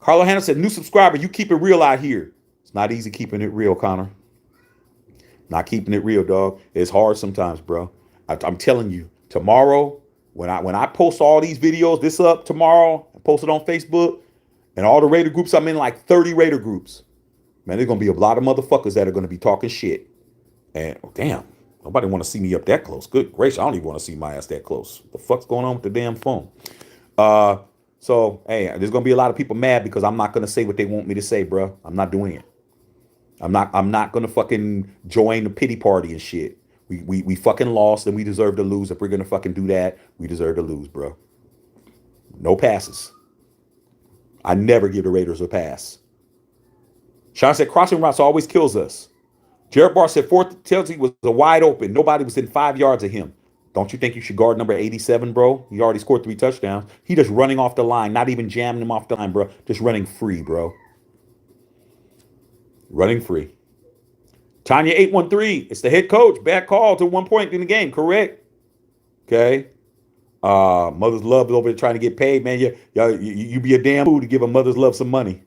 Carlo Hannah said, new subscriber, you keep it real out here. It's not easy keeping it real, Connor. Not keeping it real, dog. It's hard sometimes, bro. I'm telling you, tomorrow, when I post all these videos, this up tomorrow, and post it on Facebook, and all the Raider groups, I'm in like 30 Raider groups. Man, there's gonna be a lot of motherfuckers that are gonna be talking shit. And damn, nobody want to see me up that close. Good gracious, I don't even want to see my ass that close. What the fuck's going on with the damn phone? Uh, so hey, there's gonna be a lot of people mad because I'm not gonna say what they want me to say, bro. I'm not doing it. I'm not gonna fucking join the pity party and shit. We fucking lost and we deserve to lose. If we're gonna fucking do that, we deserve to lose, bro. No passes. I never give the Raiders a pass. Sean said crossing routes always kills us. Jared Barr said fourth Chelsea was a wide open. Nobody was in 5 yards of him. Don't you think you should guard number 87, bro? He already scored 3 touchdowns. He just running off the line, not even jamming him off the line, bro. Just running free, bro. Running free. Tanya 813. It's the head coach. Bad call to one point in the game. Correct. Okay. Mother's love is over there trying to get paid, man. You be a damn fool to give a mother's love some money.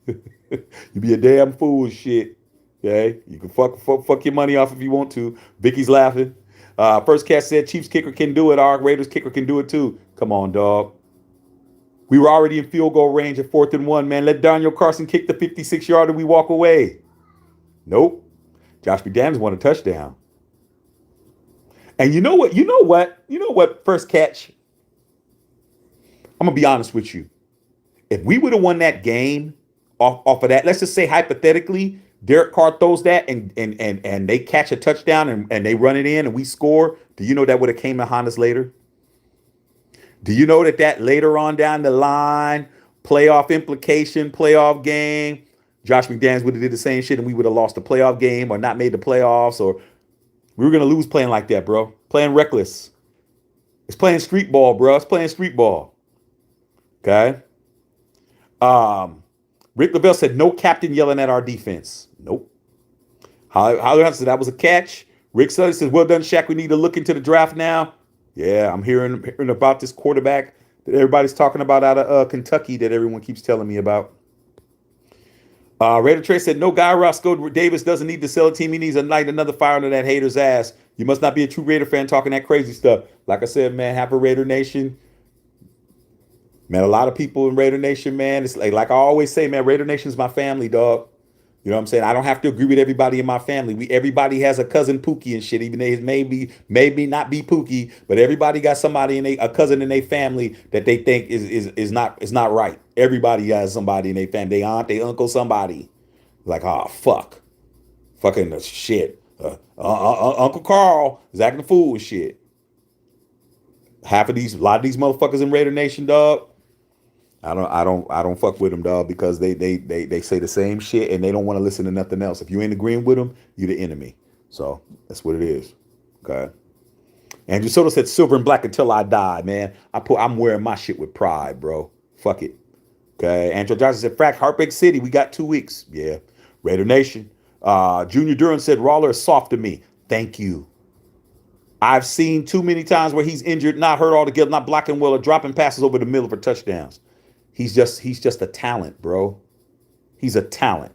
You be a damn fool, shit. Okay. You can fuck your money off if you want to. Vicky's laughing. First Cat said Chiefs kicker can do it. Our Raiders kicker can do it too. Come on, dog. We were already in field goal range at 4th and 1, man. Let Daniel Carson kick the 56-yarder and we walk away. Nope. Josh McDaniels won a touchdown. And you know what? First catch. I'm gonna be honest with you. If we would have won that game off of that, let's just say hypothetically, Derek Carr throws that and they catch a touchdown and they run it in and we score. Do you know that would have came behind us later? Do you know that later on down the line, playoff implication, playoff game, Josh McDaniels would have did the same shit and we would have lost the playoff game or not made the playoffs, or we were going to lose playing like that, bro. Playing reckless. It's playing street ball, bro. It's playing street ball. Okay? Rick Lavelle said, no captain yelling at our defense. Nope. How said that was a catch. Rick Sully says, well done, Shaq. We need to look into the draft now. Yeah, I'm hearing about this quarterback that everybody's talking about out of Kentucky that everyone keeps telling me about. Raider Trey said, no, Guy Roscoe Davis doesn't need to sell a team. He needs to light another fire under that hater's ass. You must not be a true Raider fan talking that crazy stuff. Like I said, man, half a Raider Nation. Man, a lot of people in Raider Nation, man, it's like I always say, man, Raider Nation is my family, dog. You know what I'm saying? I don't have to agree with everybody in my family. Everybody has a cousin Pookie and shit, even though it maybe not be Pookie, but everybody got somebody a cousin in their family that they think is not right. Everybody has somebody in their family, their aunt, their uncle, somebody. Like, oh fuck, fucking shit. Uncle Carl is acting a fool and shit. A lot of these motherfuckers in Raider Nation, dog. I don't fuck with them, dog, because they say the same shit and they don't want to listen to nothing else. If you ain't agreeing with them, you're the enemy. So that's what it is. Okay. Andrew Soto said silver and black until I die, man. I'm wearing my shit with pride, bro. Fuck it. Okay. Andrew Johnson said, Frack, Heartbreak City, we got 2 weeks. Yeah. Raider Nation. Junior Duran said, Rawler is soft to me. Thank you. I've seen too many times where he's injured, not hurt altogether, not blocking well, or dropping passes over the middle for touchdowns. He's just a talent, bro. He's a talent.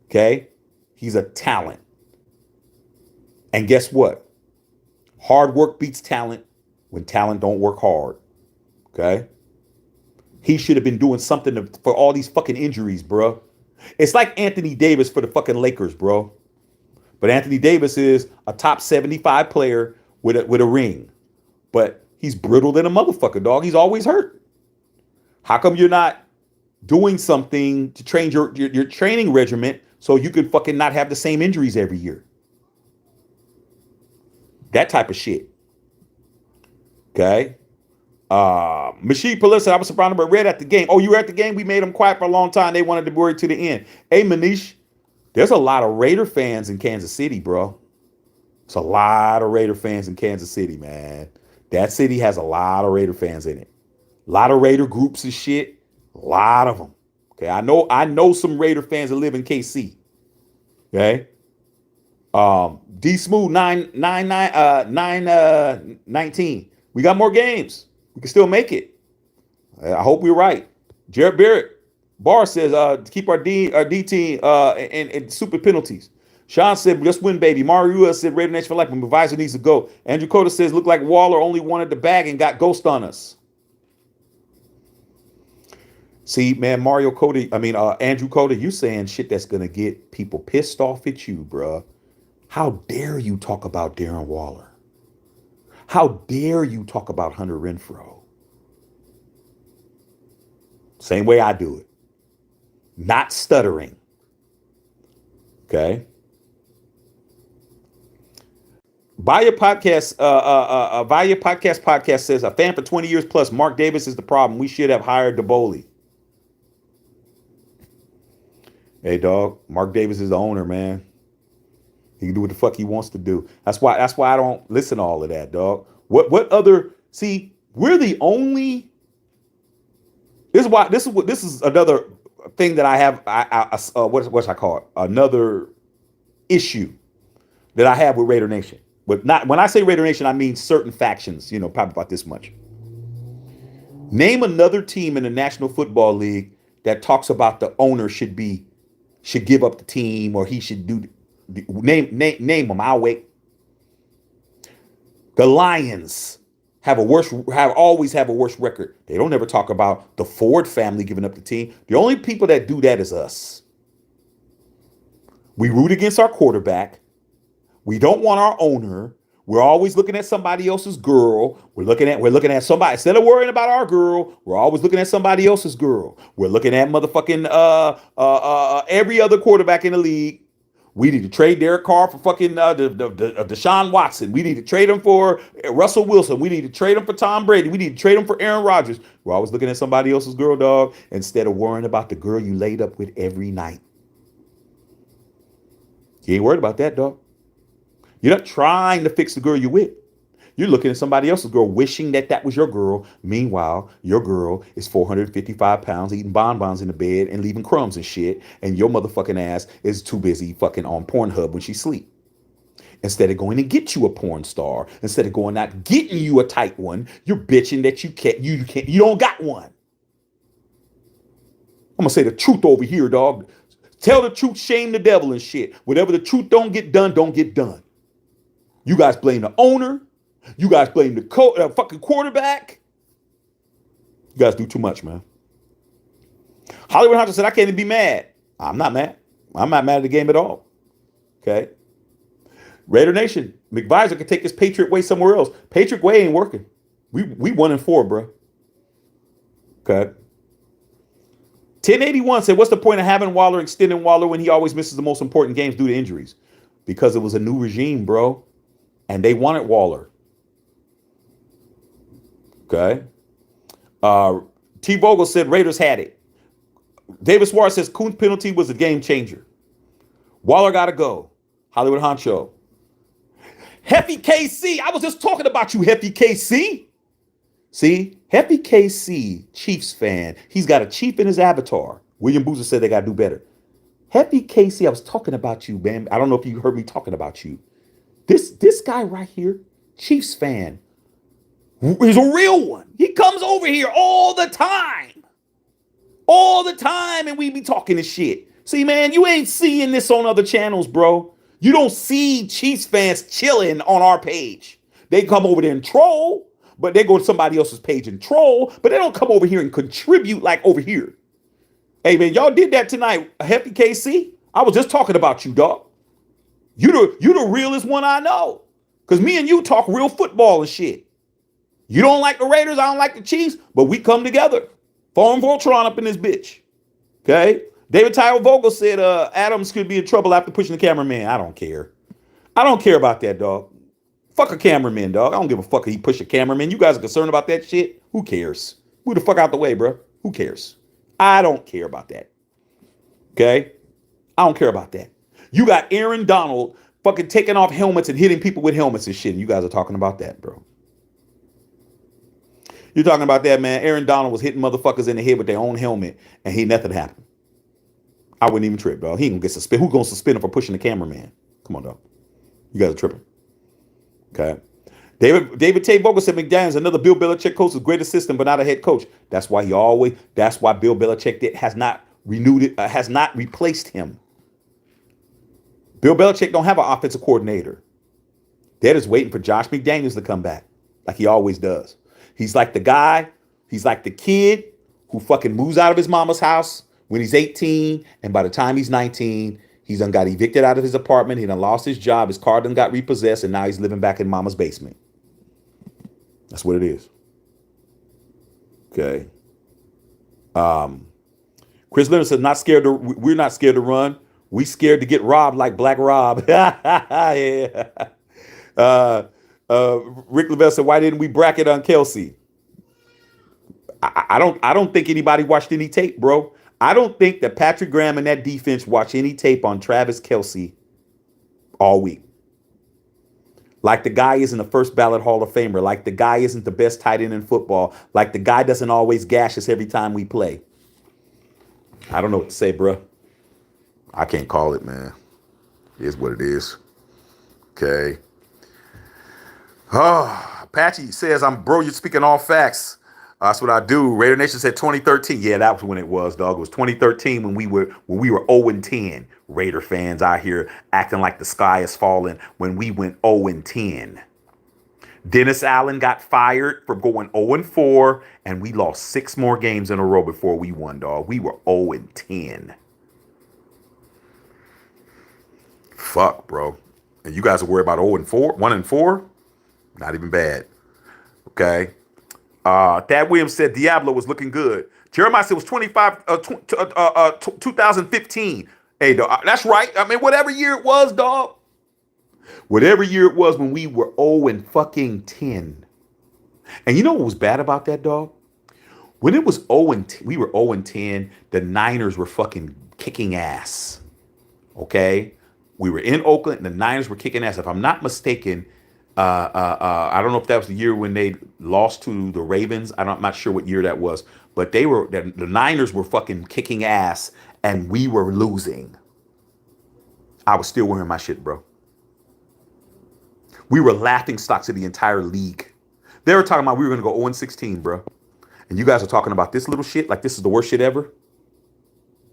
Okay? He's a talent. And guess what? Hard work beats talent when talent don't work hard. Okay? He should have been doing something for all these fucking injuries, bro. It's like Anthony Davis for the fucking Lakers, bro. But Anthony Davis is a top 75 player with a ring. But he's brittle than a motherfucker, dog. He's always hurt. How come you're not doing something to train your training regimen so you can fucking not have the same injuries every year? That type of shit. Okay. Machine Police said, I was surprised but Red at the game. Oh, you were at the game? We made them quiet for a long time. They wanted to worry to the end. Hey, Manish, there's a lot of Raider fans in Kansas City, bro. It's a lot of Raider fans in Kansas City, man. That city has a lot of Raider fans in it. A lot of Raider groups and shit. A lot of them. Okay, I know some Raider fans that live in KC. Okay. D Smooth 919. We got more games. We can still make it. I hope we're right. Jared Barrett. Barr says, to keep our D team and stupid penalties. Sean said, just win, baby. Mario said, Raider Nation for life. My advisor needs to go. Andrew Cota says, look like Waller only wanted the bag and got ghost on us. See, man, Andrew Cota, you saying shit that's going to get people pissed off at you, bruh. How dare you talk about Darren Waller? How dare you talk about Hunter Renfrow? Same way I do it. Not stuttering. Okay? Via Podcast says, a fan for 20 years plus, Mark Davis is the problem. We should have hired DeBoley. Hey, dog, Mark Davis is the owner, man. He can do what the fuck he wants to do. That's why I don't listen to all of that, dog. What other, see, we're the only, this is another thing that I have, what's I call it? Another issue that I have with Raider Nation. But not, when I say Raider Nation, I mean certain factions, probably about this much. Name another team in the National Football League that talks about the owner should give up the team, or he should do. Name them. I'll wait. The Lions always have a worse record. They don't ever talk about the Ford family giving up the team. The only people that do that is us. We root against our quarterback. We don't want our owner. We're always looking at somebody else's girl. We're looking at somebody, instead of worrying about our girl, we're always looking at somebody else's girl. We're looking at motherfucking every other quarterback in the league. We need to trade Derek Carr for fucking Deshaun Watson. We need to trade him for Russell Wilson. We need to trade him for Tom Brady. We need to trade him for Aaron Rodgers. We're always looking at somebody else's girl, dog, instead of worrying about the girl you laid up with every night. You ain't worried about that, dog. You're not trying to fix the girl you're with. You're looking at somebody else's girl, wishing that was your girl. Meanwhile, your girl is 455 pounds, eating bonbons in the bed and leaving crumbs and shit. And your motherfucking ass is too busy fucking on Pornhub when she sleep. Instead of going to get you a porn star, instead of going out getting you a tight one, you're bitching that you don't got one. I'm gonna say the truth over here, dog. Tell the truth, shame the devil and shit. Whatever the truth don't get done, don't get done. You guys blame the owner. You guys blame the fucking quarterback. You guys do too much, man. Hollywood Hunter said, I can't even be mad. I'm not mad. I'm not mad at the game at all. Okay. Raider Nation, McVisor could take this Patriot way somewhere else. Patriot way ain't working. We 1-4, bro. Okay. 1081 said, what's the point of having Waller, extending Waller when he always misses the most important games due to injuries? Because it was a new regime, bro. And they wanted Waller. Okay. T. Vogel said Raiders had it. David Suarez says Kuhn's penalty was a game changer. Waller got to go. Hollywood Honcho. Hefty KC. I was just talking about you, Hefty KC. See? Hefty KC, Chiefs fan. He's got a chief in his avatar. William Boozer said they got to do better. Hefty KC, I was talking about you, man. I don't know if you heard me talking about you. This guy right here, Chiefs fan, is a real one. He comes over here all the time. All the time, and we be talking this shit. See, man, you ain't seeing this on other channels, bro. You don't see Chiefs fans chilling on our page. They come over there and troll, but they go to somebody else's page and troll, but they don't come over here and contribute like over here. Hey, man, y'all did that tonight, Hefty KC. I was just talking about you, dog. You the realest one I know. Because me and you talk real football and shit. You don't like the Raiders, I don't like the Chiefs, but we come together. Foreign Voltron up in this bitch. Okay? David Tyrell Vogel said Adams could be in trouble after pushing the cameraman. I don't care. I don't care about that, dog. Fuck a cameraman, dog. I don't give a fuck if he push a cameraman. You guys are concerned about that shit? Who cares? Move the fuck out the way, bro. Who cares? I don't care about that. Okay? I don't care about that. You got Aaron Donald fucking taking off helmets and hitting people with helmets and shit. And you guys are talking about that, bro. You're talking about that, man. Aaron Donald was hitting motherfuckers in the head with their own helmet and nothing happened. I wouldn't even trip, dog. He ain't gonna get suspended. Who's gonna suspend him for pushing the cameraman? Come on, dog. You guys are tripping. Okay. David Tate Vogel said McDaniels, another Bill Belichick coach, is a great assistant, but not a head coach. That's why Bill Belichick has not renewed it, has not replaced him. Bill Belichick don't have an offensive coordinator. They're just waiting for Josh McDaniels to come back, like he always does. He's like the guy, he's like the kid who fucking moves out of his mama's house when he's 18, and by the time he's 19, he's done got evicted out of his apartment, he done lost his job, his car done got repossessed, and now he's living back in mama's basement. That's what it is. Okay. Chris Leonard said, we're not scared to run. We scared to get robbed like Black Rob. Yeah. Rick Lavelle said, why didn't we bracket on Kelsey? I don't think anybody watched any tape, bro. I don't think that Patrick Graham and that defense watched any tape on Travis Kelsey all week. Like the guy isn't a first ballot Hall of Famer. Like the guy isn't the best tight end in football. Like the guy doesn't always gash us every time we play. I don't know what to say, bro. I can't call it, man. It is what it is. Okay. Oh, Apache says, bro, you're speaking all facts. That's what I do. Raider Nation said 2013. Yeah, that was when it was, dog. It was 2013 when we were 0-10. Raider fans out here acting like the sky is falling when we went 0-10. Dennis Allen got fired for going 0-4, and we lost 6 more games in a row before we won, dog. We were 0-10. Fuck, bro. And you guys are worried about 0-4, 1-4? Not even bad. Okay. Thad Williams said Diablo was looking good. Jeremiah said it was 2015. Hey, dog, that's right. I mean, whatever year it was, dog. Whatever year it was when we were 0-10. And you know what was bad about that, dog? When it was 0-10, we were 0-10, the Niners were fucking kicking ass. Okay? We were in Oakland, and the Niners were kicking ass. If I'm not mistaken, I don't know if that was the year when they lost to the Ravens. I'm not sure what year that was, but the Niners were fucking kicking ass, and we were losing. I was still wearing my shit, bro. We were laughing stocks of the entire league. They were talking about we were going to go 0-16, bro. And you guys are talking about this little shit like this is the worst shit ever?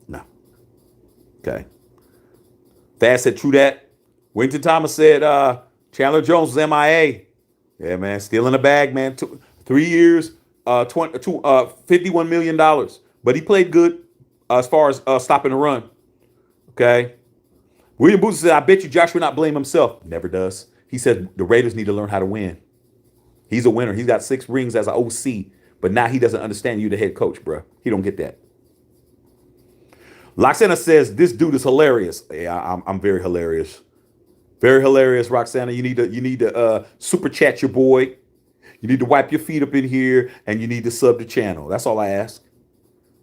No. Okay. Thad said, true that. Winton Thomas said, Chandler Jones was MIA. Yeah, man. Still in the bag, man. 3 years, $51 million. But he played good as far as stopping the run. Okay. William Booth said, I bet you Josh will not blame himself. Never does. He said the Raiders need to learn how to win. He's a winner. He's got 6 rings as an OC. But now he doesn't understand you, the head coach, bro. He don't get that. Loxana says, this dude is hilarious. Yeah, I'm very hilarious. Very hilarious, Roxana. You need to super chat your boy. You need to wipe your feet up in here, and you need to sub the channel. That's all I ask.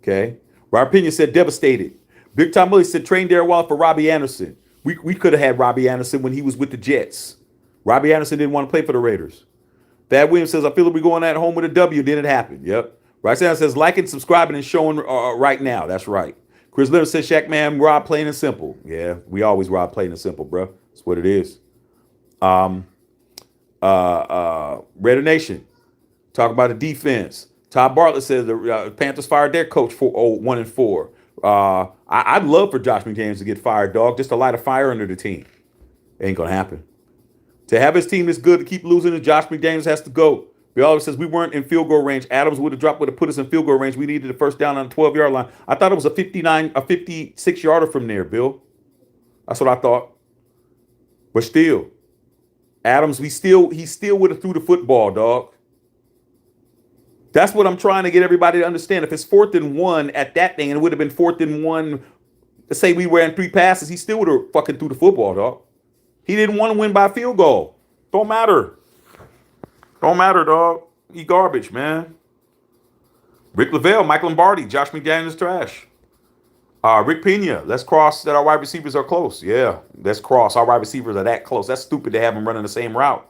Okay. Robert Pena said devastated. Big Tom Willie said train Darren Waller for Robbie Anderson. We could have had Robbie Anderson when he was with the Jets. Robbie Anderson didn't want to play for the Raiders. Thad Williams says I feel like we're going at home with a W. Then it happened. Yep. Roxana says liking, subscribing, and showing right now. That's right. Chris Leonard says Shaq man, Rob plain and simple. Yeah, we always Rob plain and simple, bro. That's what it is. Raider Nation, talk about the defense. Todd Bartlett says the Panthers fired their coach for 1-4. I'd love for Josh McDaniels to get fired, dog, just to light a fire under the team. Ain't gonna happen. To have his team this good to keep losing, and Josh McDaniels has to go. Bill always says we weren't in field goal range. Adams would have put us in field goal range. We needed the first down on the 12-yard line. I thought it was a 56-yarder from there, Bill. That's what I thought. But still, Adams, he still would have threw the football, dog. That's what I'm trying to get everybody to understand. If it's 4th and 1 at that thing, and it would have been 4th and 1, let's say we ran 3 passes, he still would have fucking threw the football, dog. He didn't want to win by field goal. Don't matter. Don't matter, dog. He garbage, man. Rick Lavelle, Mike Lombardi, Josh McDaniels trash. Rick Pena, let's cross that our wide receivers are close. Yeah, let's cross. Our wide receivers are that close. That's stupid to have them running the same route.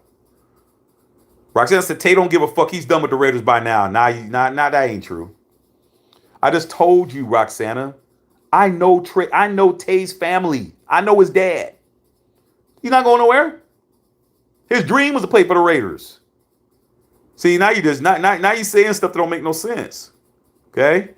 Roxanne said Tay don't give a fuck. He's done with the Raiders by now. Nah, that ain't true. I just told you, Roxana. I know Tay's family. I know his dad. He's not going nowhere. His dream was to play for the Raiders. See, now you saying stuff that don't make no sense. Okay?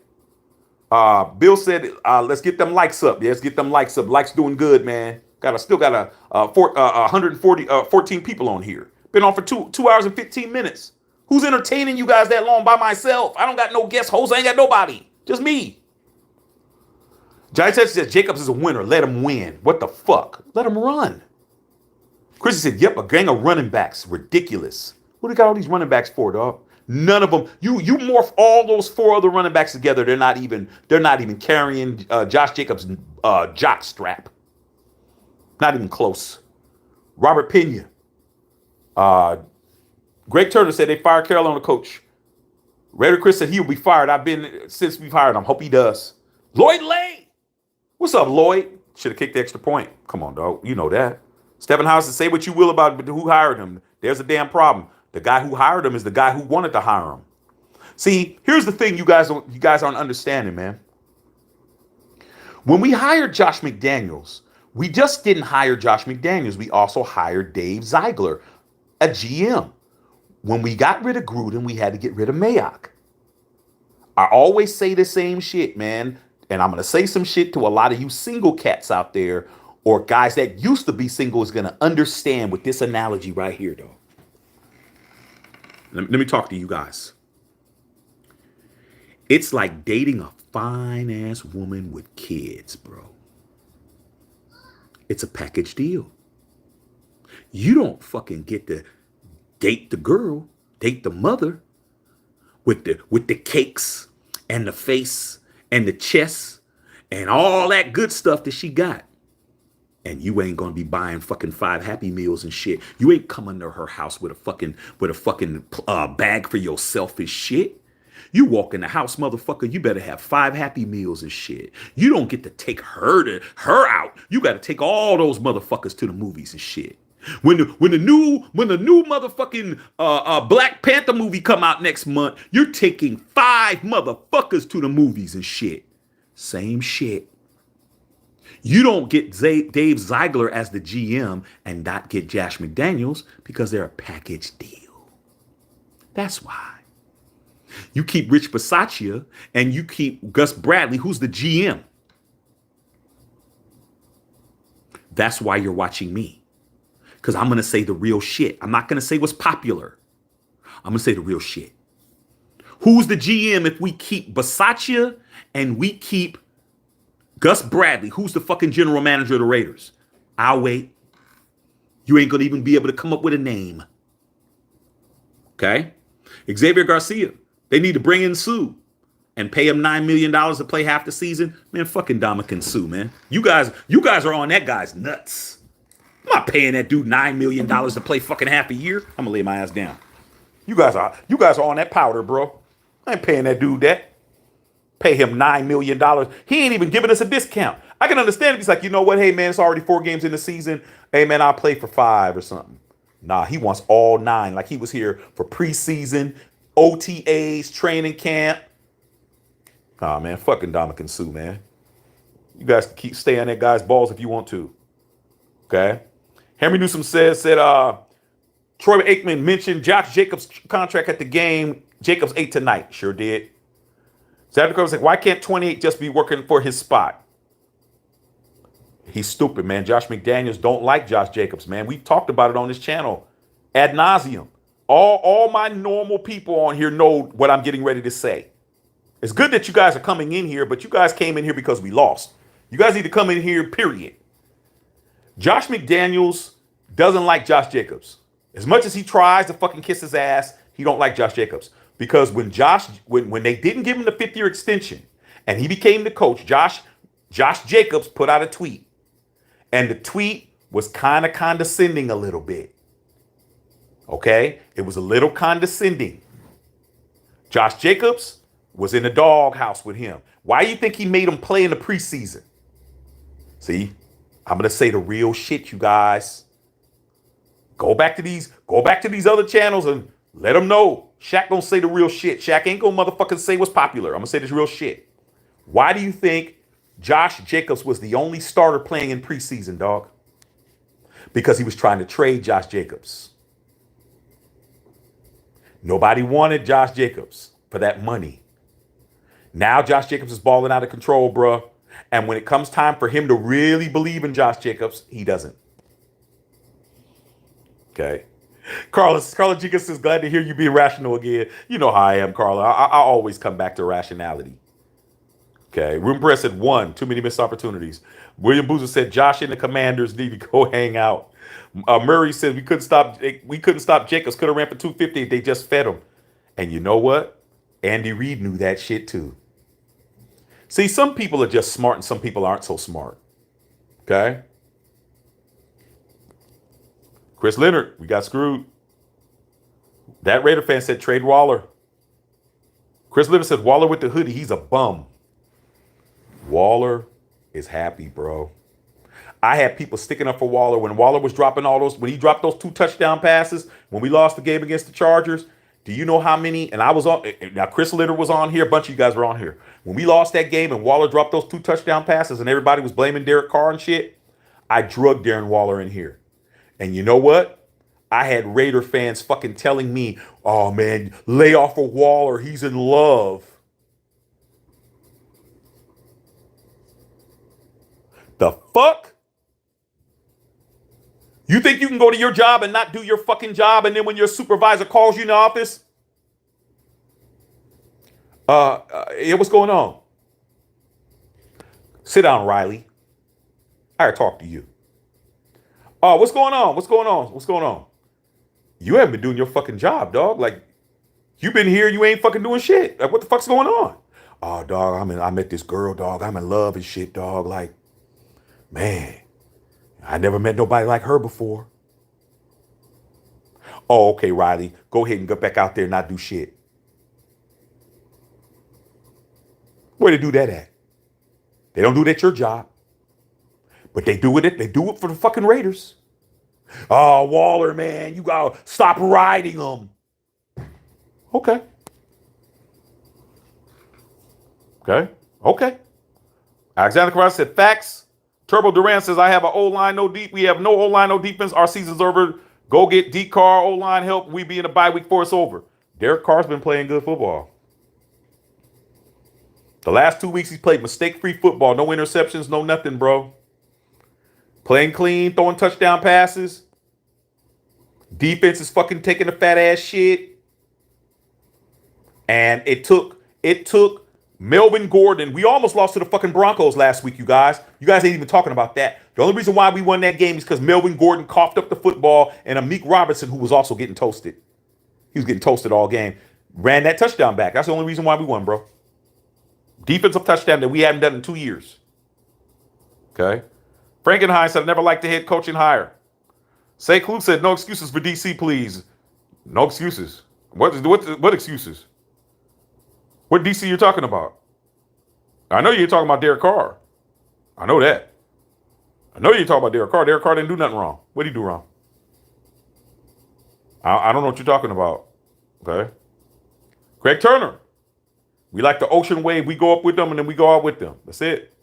Bill said, let's get them likes up. Yeah, let's get them likes up. Likes doing good, man. Still got 14 people on here. Been on for 2 hours and 15 minutes. Who's entertaining you guys that long by myself? I don't got no guest host. I ain't got nobody. Just me. Johnny Tech says Jacobs is a winner. Let him win. What the fuck? Let him run. Chrissy said, yep, a gang of running backs. Ridiculous. What do you got all these running backs for, dog? None of them. You morph all those 4 other running backs together. They're not even carrying Josh Jacobs' jock strap. Not even close. Robert Pena. Greg Turner said they fired Carolina coach. Raider Chris said he'll be fired. I've been since we've hired him. Hope he does. Lloyd Lay. What's up, Lloyd? Should have kicked the extra point. Come on, dog. You know that. Stephen House said, say what you will about who hired him. There's a damn problem. The guy who hired him is the guy who wanted to hire him. See, here's the thing you guys aren't understanding, man. When we hired Josh McDaniels, we just didn't hire Josh McDaniels. We also hired Dave Ziegler, a GM. When we got rid of Gruden, we had to get rid of Mayock. I always say the same shit, man. And I'm going to say some shit to a lot of you single cats out there or guys that used to be single is going to understand with this analogy right here, though. Let me talk to you guys. It's like dating a fine-ass woman with kids, bro. It's a package deal. You don't fucking get to date the girl, date the mother with the cakes and the face and the chest and all that good stuff that she got. And you ain't gonna be buying fucking 5 Happy Meals and shit. You ain't coming to her house with a fucking bag for yourself and shit. You walk in the house, motherfucker, you better have 5 Happy Meals and shit. You don't get to take her out. You got to take all those motherfuckers to the movies and shit. When the new motherfucking Black Panther movie come out next month, you're taking 5 motherfuckers to the movies and shit. Same shit. You don't get Dave Ziegler as the GM and not get Josh McDaniels because they're a package deal. That's why. You keep Rich Bisaccia and you keep Gus Bradley, who's the GM. That's why you're watching me. Because I'm going to say the real shit. I'm not going to say what's popular. I'm going to say the real shit. Who's the GM if we keep Bisaccia and we keep Gus Bradley? Who's the fucking general manager of the Raiders? I'll wait. You ain't going to even be able to come up with a name. Okay? Xavier Garcia. They need to bring in Sue and pay him $9 million to play half the season. Man, fucking Ndamukong Suh, man. You guys are on that guy's nuts. I'm not paying that dude $9 million to play fucking half a year. I'm gonna lay my ass down. You guys are on that powder, bro. I ain't paying that dude that. Pay him $9 million. He ain't even giving us a discount. I can understand if he's like, you know what? Hey, man, it's already 4 games in the season. Hey, man, I'll play for 5 or something. Nah, he wants all 9. Like he was here for preseason, OTAs, training camp. Ah, man, fucking Ndamukong Suh, man. You guys can keep staying on that guy's balls if you want to. Okay? Henry Newsom said Troy Aikman mentioned Josh Jacobs' contract at the game. Jacobs ate tonight. Sure did. Zadok was like, why can't 28 just be working for his spot? He's stupid, man. Josh McDaniels don't like Josh Jacobs, man. We've talked about it on this channel ad nauseum. All my normal people on here know what I'm getting ready to say. It's good that you guys are coming in here, but you guys came in here because we lost. You guys need to come in here, period. Josh McDaniels doesn't like Josh Jacobs. As much as he tries to fucking kiss his ass, he don't like Josh Jacobs. Because when they didn't give him the 5th-year extension and he became the coach, Josh Jacobs put out a tweet. And the tweet was kind of condescending a little bit. Okay? It was a little condescending. Josh Jacobs was in the doghouse with him. Why do you think he made him play in the preseason? See? I'm going to say the real shit, you guys. Go back to these other channels and let them know. Shaq gonna say the real shit. Shaq ain't gonna motherfucking say what's popular. I'm gonna say this real shit. Why do you think Josh Jacobs was the only starter playing in preseason, dog? Because he was trying to trade Josh Jacobs. Nobody wanted Josh Jacobs for that money. Now Josh Jacobs is balling out of control, bro. And when it comes time for him to really believe in Josh Jacobs, he doesn't. Okay. Carla Jenkins is glad to hear you being rational again. You know how I am, Carla. I always come back to rationality. Okay. Room Press said one, too many missed opportunities. William Boozer said Josh and the Commanders need to go hang out. Murray said we couldn't stop Jacobs. Could have ran for 250 if they just fed him. And you know what? Andy Reid knew that shit too. See, some people are just smart and some people aren't so smart. Okay? Chris Leonard, we got screwed. That Raider fan said trade Waller. Chris Leonard said Waller with the hoodie, he's a bum. Waller is happy, bro. I had people sticking up for Waller when Waller was dropping when he dropped those 2 touchdown passes, when we lost the game against the Chargers. Do you know how many? And I was on, now Chris Leonard was on here, a bunch of you guys were on here. When we lost that game and Waller dropped those 2 touchdown passes and everybody was blaming Derek Carr and shit, I drugged Darren Waller in here. And you know what? I had Raider fans fucking telling me, oh man, lay off of Waller, he's in love. The fuck? You think you can go to your job and not do your fucking job, and then when your supervisor calls you in the office, what's going on? Sit down, Riley. I gotta talk to you. Oh, what's going on? What's going on? What's going on? You haven't been doing your fucking job, dog. Like, you been here, you ain't fucking doing shit. Like, what the fuck's going on? Oh, dog, I met this girl, dog. I'm in love and shit, dog. Like, man, I never met nobody like her before. Oh, okay, Riley. Go ahead and get back out there and not do shit. Where they do that at? They don't do that at your job. But they do it for the fucking Raiders. Oh, Waller, man, you gotta stop riding them. Okay. Alexander Carrera said, facts. Turbo Duran says, I have an O-line, no deep. We have no O-line, no defense. Our season's over. Go get D Carr, O-line help. We be in a bye week before it's over. Derek Carr's been playing good football. The last 2 weeks he's played mistake-free football. No interceptions, no nothing, bro. Playing clean, throwing touchdown passes. Defense is fucking taking the fat ass shit. And it took Melvin Gordon. We almost lost to the fucking Broncos last week, you guys. You guys ain't even talking about that. The only reason why we won that game is because Melvin Gordon coughed up the football and Amik Robertson, who was also getting toasted. He was getting toasted all game. Ran that touchdown back. That's the only reason why we won, bro. Defensive touchdown that we haven't done in 2 years. Okay. Frankenheim said, I never liked the head coaching hire. Say Klug said, no excuses for DC, please. No excuses. What excuses? What DC you're talking about? I know you're talking about Derek Carr. I know that. I know you're talking about Derek Carr. Derek Carr didn't do nothing wrong. What did he do wrong? I don't know what you're talking about. Okay. Greg Turner. We like the ocean wave. We go up with them and then we go out with them. That's it.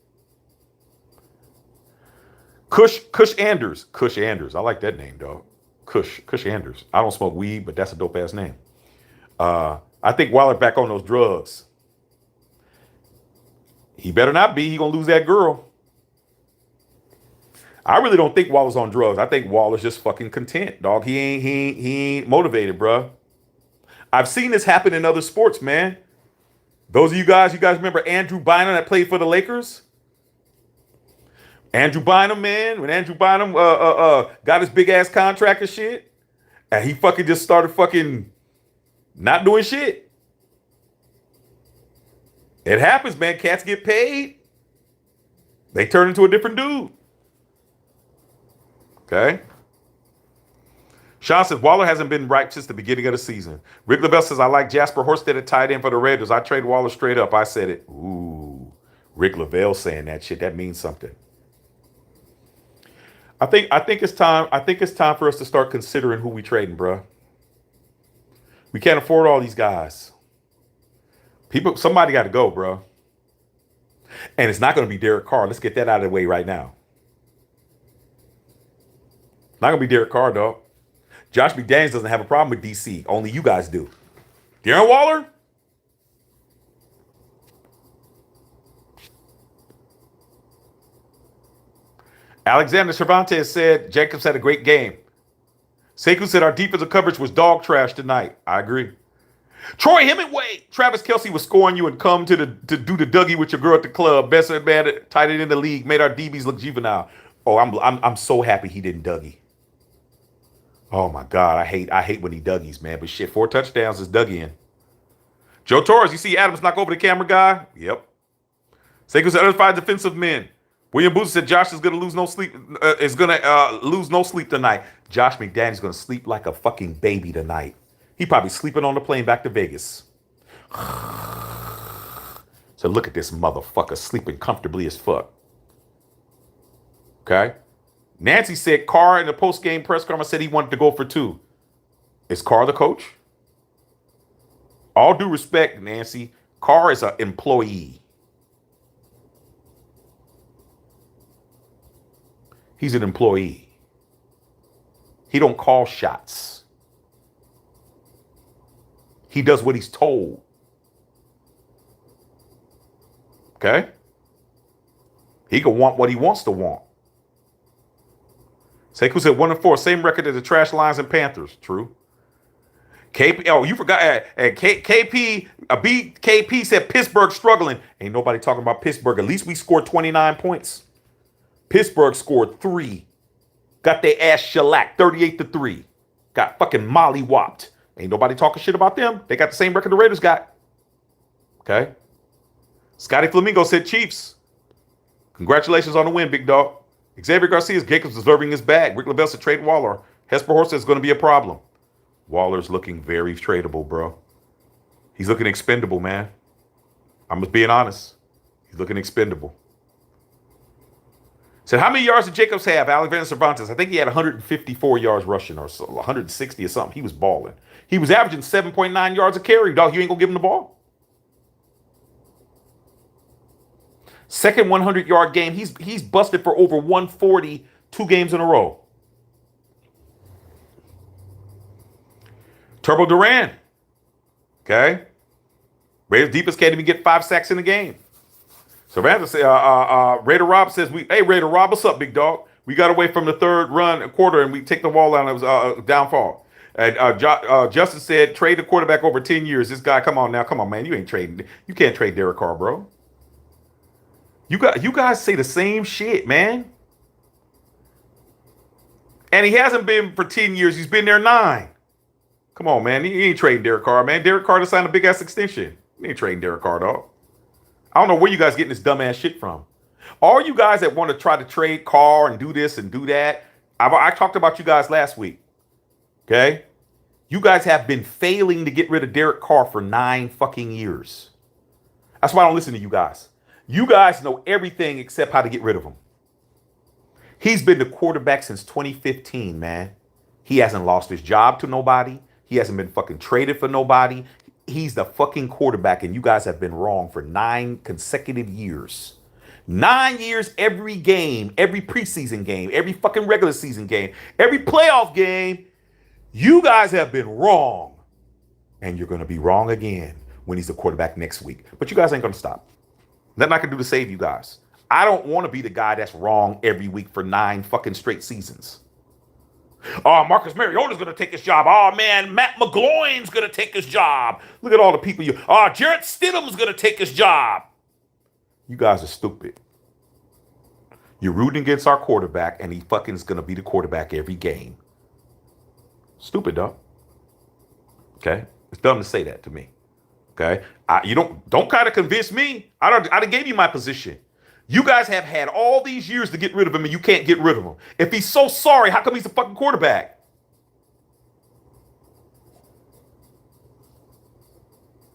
Kush Anders. Kush Anders. I like that name, dog. Kush Anders. I don't smoke weed, but that's a dope ass name. I think Waller back on those drugs. He better not be. He gonna lose that girl. I really don't think Waller's on drugs. I think Waller's just fucking content, dog. He ain't motivated, bro. I've seen this happen in other sports, man. Those of you guys remember Andrew Bynum that played for the Lakers? Andrew Bynum, man, when Andrew Bynum got his big ass contract and shit, and he fucking just started fucking not doing shit. It happens, man. Cats get paid. They turn into a different dude. Okay. Sean says, Waller hasn't been right since the beginning of the season. Rick Lavelle says, I like Jasper Horsted at tight end for the Raiders. I trade Waller straight up. I said it. Ooh. Rick Lavelle saying that shit. That means something. I think it's time. I think it's time for us to start considering who we trading, bro. We can't afford all these guys. Somebody got to go, bro. And it's not going to be Derek Carr. Let's get that out of the way right now. Not going to be Derek Carr, dog. Josh McDaniels doesn't have a problem with DC. Only you guys do. Darren Waller? Alexander Cervantes said Jacobs had a great game. Sekou said our defensive coverage was dog trash tonight. I agree. Troy Hemingway, Travis Kelce was scoring you and come to do the Dougie with your girl at the club. Best man, tight end in the league, made our DBs look juvenile. Oh, I'm so happy he didn't Dougie. Oh my God, I hate when he Dougies, man. But shit, 4 touchdowns is Dougie in. Joe Torres, you see Adams knock over the camera guy? Yep. Sekou said other 5 defensive men. William Booth said Josh is gonna lose no sleep. Lose no sleep tonight. Josh McDaniels gonna sleep like a fucking baby tonight. He probably sleeping on the plane back to Vegas. So look at this motherfucker sleeping comfortably as fuck. Okay. Nancy said Carr in the post-game press conference said he wanted to go for 2. Is Carr the coach? All due respect, Nancy, Carr is an employee. He's an employee. He don't call shots. He does what he's told. Okay? He can want what he wants to want. Sekou said 1-4, same record as the Trash Lions and Panthers. True. KP, oh, you forgot. KP said Pittsburgh struggling. Ain't nobody talking about Pittsburgh. At least we scored 29 points. Pittsburgh scored 3. Got their ass shellacked 38-3. Got fucking molly-whopped. Ain't nobody talking shit about them. They got the same record the Raiders got. Okay. Scotty Flamingo said Chiefs. Congratulations on the win, big dog. Xavier Garcia's Jacobs deserving his bag. Rick LaBelle said trade Waller. Hesper Horse says it's going to be a problem. Waller's looking very tradable, bro. He's looking expendable, man. I'm just being honest. He's looking expendable. Said, how many yards did Jacobs have? Alexander Cervantes. I think he had 154 yards rushing or so, 160 or something. He was balling. He was averaging 7.9 yards a carry. Dog, you ain't going to give him the ball? Second 100-yard game. He's busted for over 140 2 games in a row. Turbo Duran. Okay. Raiders defense can't even get 5 sacks in the game. Cervantes said, Raider Rob says, hey, Raider Rob, what's up, big dog? We got away from the third run quarter and we take the ball down. It was a downfall. And Justin said, trade the quarterback over 10 years. This guy, come on, man. You ain't trading. You can't trade Derek Carr, bro. You guys say the same shit, man. And he hasn't been for 10 years. He's been there 9. Come on, man. He ain't trading Derek Carr, man. Derek Carr to sign a big-ass extension. He ain't trading Derek Carr, dog. I don't know where you guys getting this dumbass shit from. All you guys that want to try to trade Carr and do this and do that, I talked about you guys last week. Okay? You guys have been failing to get rid of Derek Carr for 9 fucking years. That's why I don't listen to you guys. You guys know everything except how to get rid of him. He's been the quarterback since 2015, man. He hasn't lost his job to nobody. He hasn't been fucking traded for nobody. He's the fucking quarterback, and you guys have been wrong for 9 consecutive years. 9 years, every game, every preseason game, every fucking regular season game, every playoff game, you guys have been wrong. And you're going to be wrong again when he's the quarterback next week. But you guys ain't going to stop. Nothing I can do to save you guys. I don't want to be the guy that's wrong every week for 9 fucking straight seasons. Oh, Marcus Mariota's going to take his job. Oh, man, Matt McGloin's going to take his job. Look at all the people you... Oh, Jarrett Stidham's going to take his job. You guys are stupid. You're rooting against our quarterback, and he fucking is going to be the quarterback every game. Stupid, dog. Okay? It's dumb to say that to me. Okay? You don't kind of convince me. I done gave you my position. You guys have had all these years to get rid of him, and you can't get rid of him. If he's so sorry, how come he's the fucking quarterback?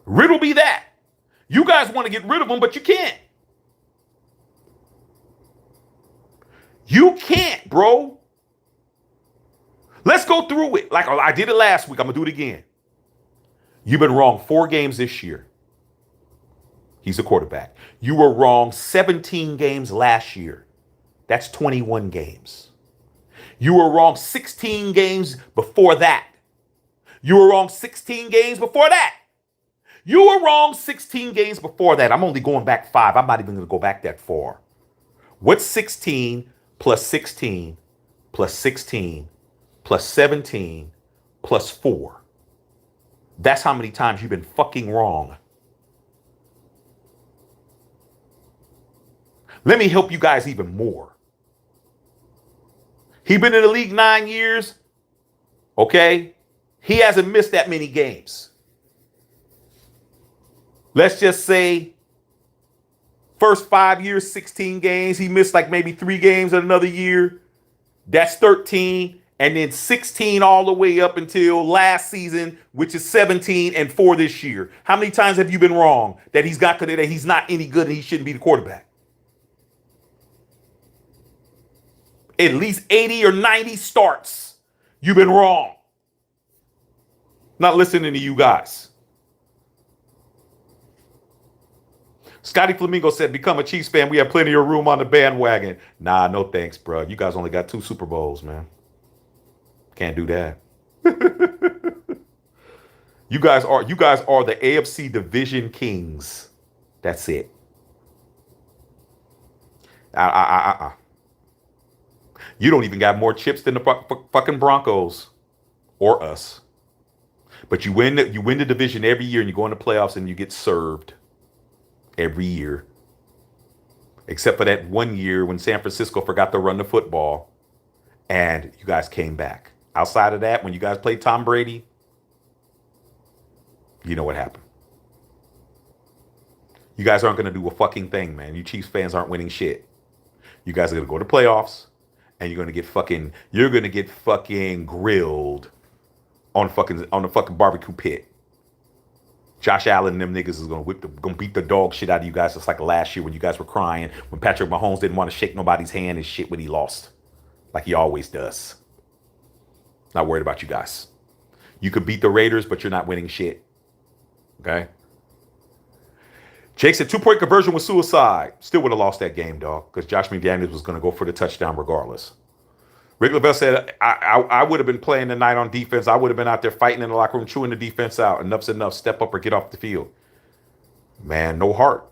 Riddle be that. You guys want to get rid of him, but you can't. You can't, bro. Let's go through it. Like I did it last week. I'm going to do it again. You've been wrong 4 games this year. He's a quarterback. You were wrong 17 games last year. That's 21 games. You were wrong 16 games before that. You were wrong 16 games before that. You were wrong 16 games before that. I'm only going back 5. I'm not even going to go back that far. What's 16 plus 16 plus 16 plus 17 plus 4. That's how many times you've been fucking wrong. Let me help you guys even more. He been in the league 9 years. Okay? He hasn't missed that many games. Let's just say first 5 years, 16 games. He missed like maybe 3 games in another year. That's 13. And then 16 all the way up until last season, which is 17 and 4 this year. How many times have you been wrong that he's not any good and he shouldn't be the quarterback? At least 80 or 90 starts. You've been wrong. Not listening to you guys. Scotty Flamingo said, become a Chiefs fan. We have plenty of room on the bandwagon. Nah, no thanks, bro. You guys only got 2 Super Bowls, man. Can't do that. You guys are the AFC division kings. That's it. You don't even got more chips than the fucking Broncos or us. But you win the division every year and you go in the playoffs and you get served every year. Except for that one year when San Francisco forgot to run the football and you guys came back. Outside of that, when you guys played Tom Brady, you know what happened. You guys aren't going to do a fucking thing, man. You Chiefs fans aren't winning shit. You guys are going to go to playoffs and you're going to get fucking grilled on the fucking barbecue pit. Josh Allen and them niggas is gonna beat the dog shit out of you guys just like last year when you guys were crying when Patrick Mahomes didn't want to shake nobody's hand and shit when he lost. Like he always does. Not worried about you guys. You could beat the Raiders, but you're not winning shit. Okay? Jake said 2-point conversion was suicide. Still would have lost that game, dog, because Josh McDaniels was going to go for the touchdown regardless. Rick Lavelle said, I would have been playing tonight on defense. I would have been out there fighting in the locker room, chewing the defense out. Enough's enough. Step up or get off the field. Man, no heart.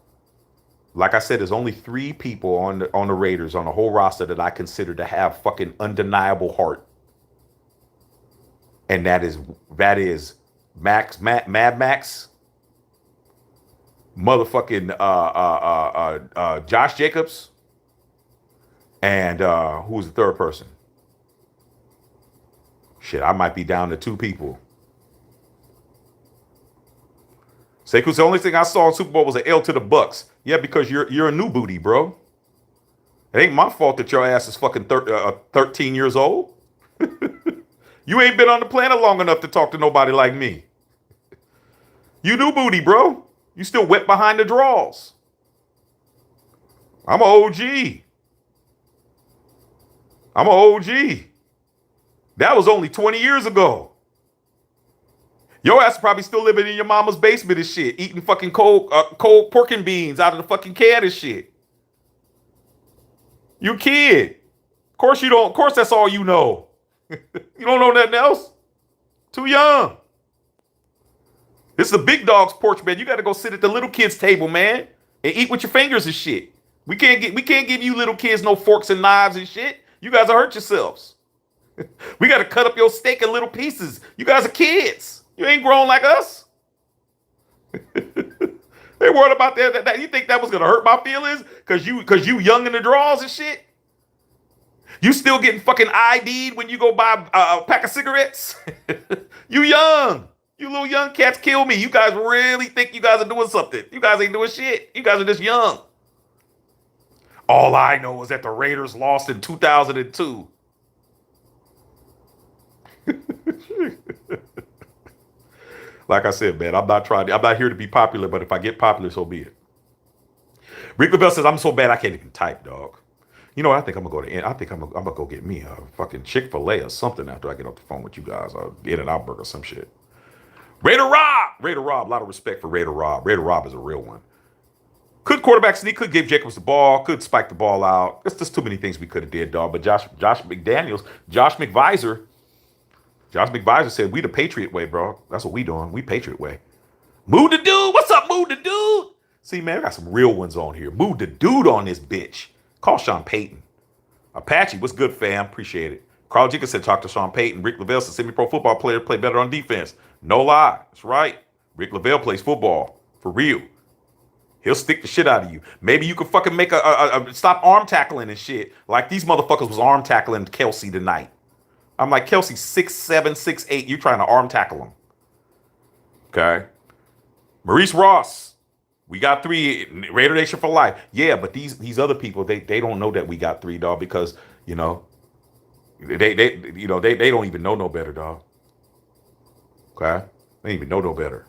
Like I said, there's only 3 people on the Raiders, on the whole roster, that I consider to have fucking undeniable heart. And that is Mad Max, motherfucking Josh Jacobs, and who's the third person? Shit, I might be down to 2 people. Seiku's the only thing I saw in Super Bowl was an L to the Bucks. Yeah, because you're a new booty, bro. It ain't my fault that your ass is fucking 13 years old. You ain't been on the planet long enough to talk to nobody like me. You new booty, bro. You still wet behind the draws. I'm an OG. That was only 20 years ago. Your ass probably still living in your mama's basement and shit, eating fucking cold pork and beans out of the fucking can and shit. You a kid. Of course you don't. Of course that's all you know. You don't know nothing else. Too young. This is the big dog's porch, man. You got to go sit at the little kids' table, man, and eat with your fingers and shit. We can't give you little kids no forks and knives and shit. You guys will hurt yourselves. We got to cut up your steak in little pieces. You guys are kids. You ain't grown like us. They worried about that. You think that was gonna hurt my feelings? Cause you young in the draws and shit. You still getting fucking ID'd when you go buy a pack of cigarettes? You young. You little young cats kill me. You guys really think you guys are doing something. You guys ain't doing shit. You guys are just young. All I know is that the Raiders lost in 2002. Like I said, man, I'm not here to be popular, but if I get popular, so be it. Rick Lavelle says, I'm so bad I can't even type, dog. You know what? I think I'm gonna go get me a fucking Chick-fil-A or something after I get off the phone with you guys. Or In-N-Out Burger or some shit. Raider Rob, a lot of respect for Raider Rob. Raider Rob is a real one. Could quarterback sneak, could give Jacobs the ball, could spike the ball out. There's just too many things we could have did, dog. But Josh McVisor said, we the Patriot way, bro. That's what we doing. We Patriot way. Mood the Dude. What's up, Mood the Dude? See, man, I got some real ones on here. Mood the Dude on this bitch. Call Sean Payton. Apache, what's good, fam? Appreciate it. Carl Jenkins said, talk to Sean Payton. Rick Lavelle said, semi-pro football player play better on defense. No lie. That's right. Rick Lavelle plays football. For real. He'll stick the shit out of you. Maybe you could fucking make stop arm tackling and shit. Like these motherfuckers was arm tackling Kelsey tonight. I'm like, Kelsey 6'7", 6'8". You trying to arm tackle him. Okay. Maurice Ross. We got 3. Raider Nation for life. Yeah, but these other people, they don't know that we got 3, dog, because, you know, they don't even know no better, dog. Okay? They don't even know no better.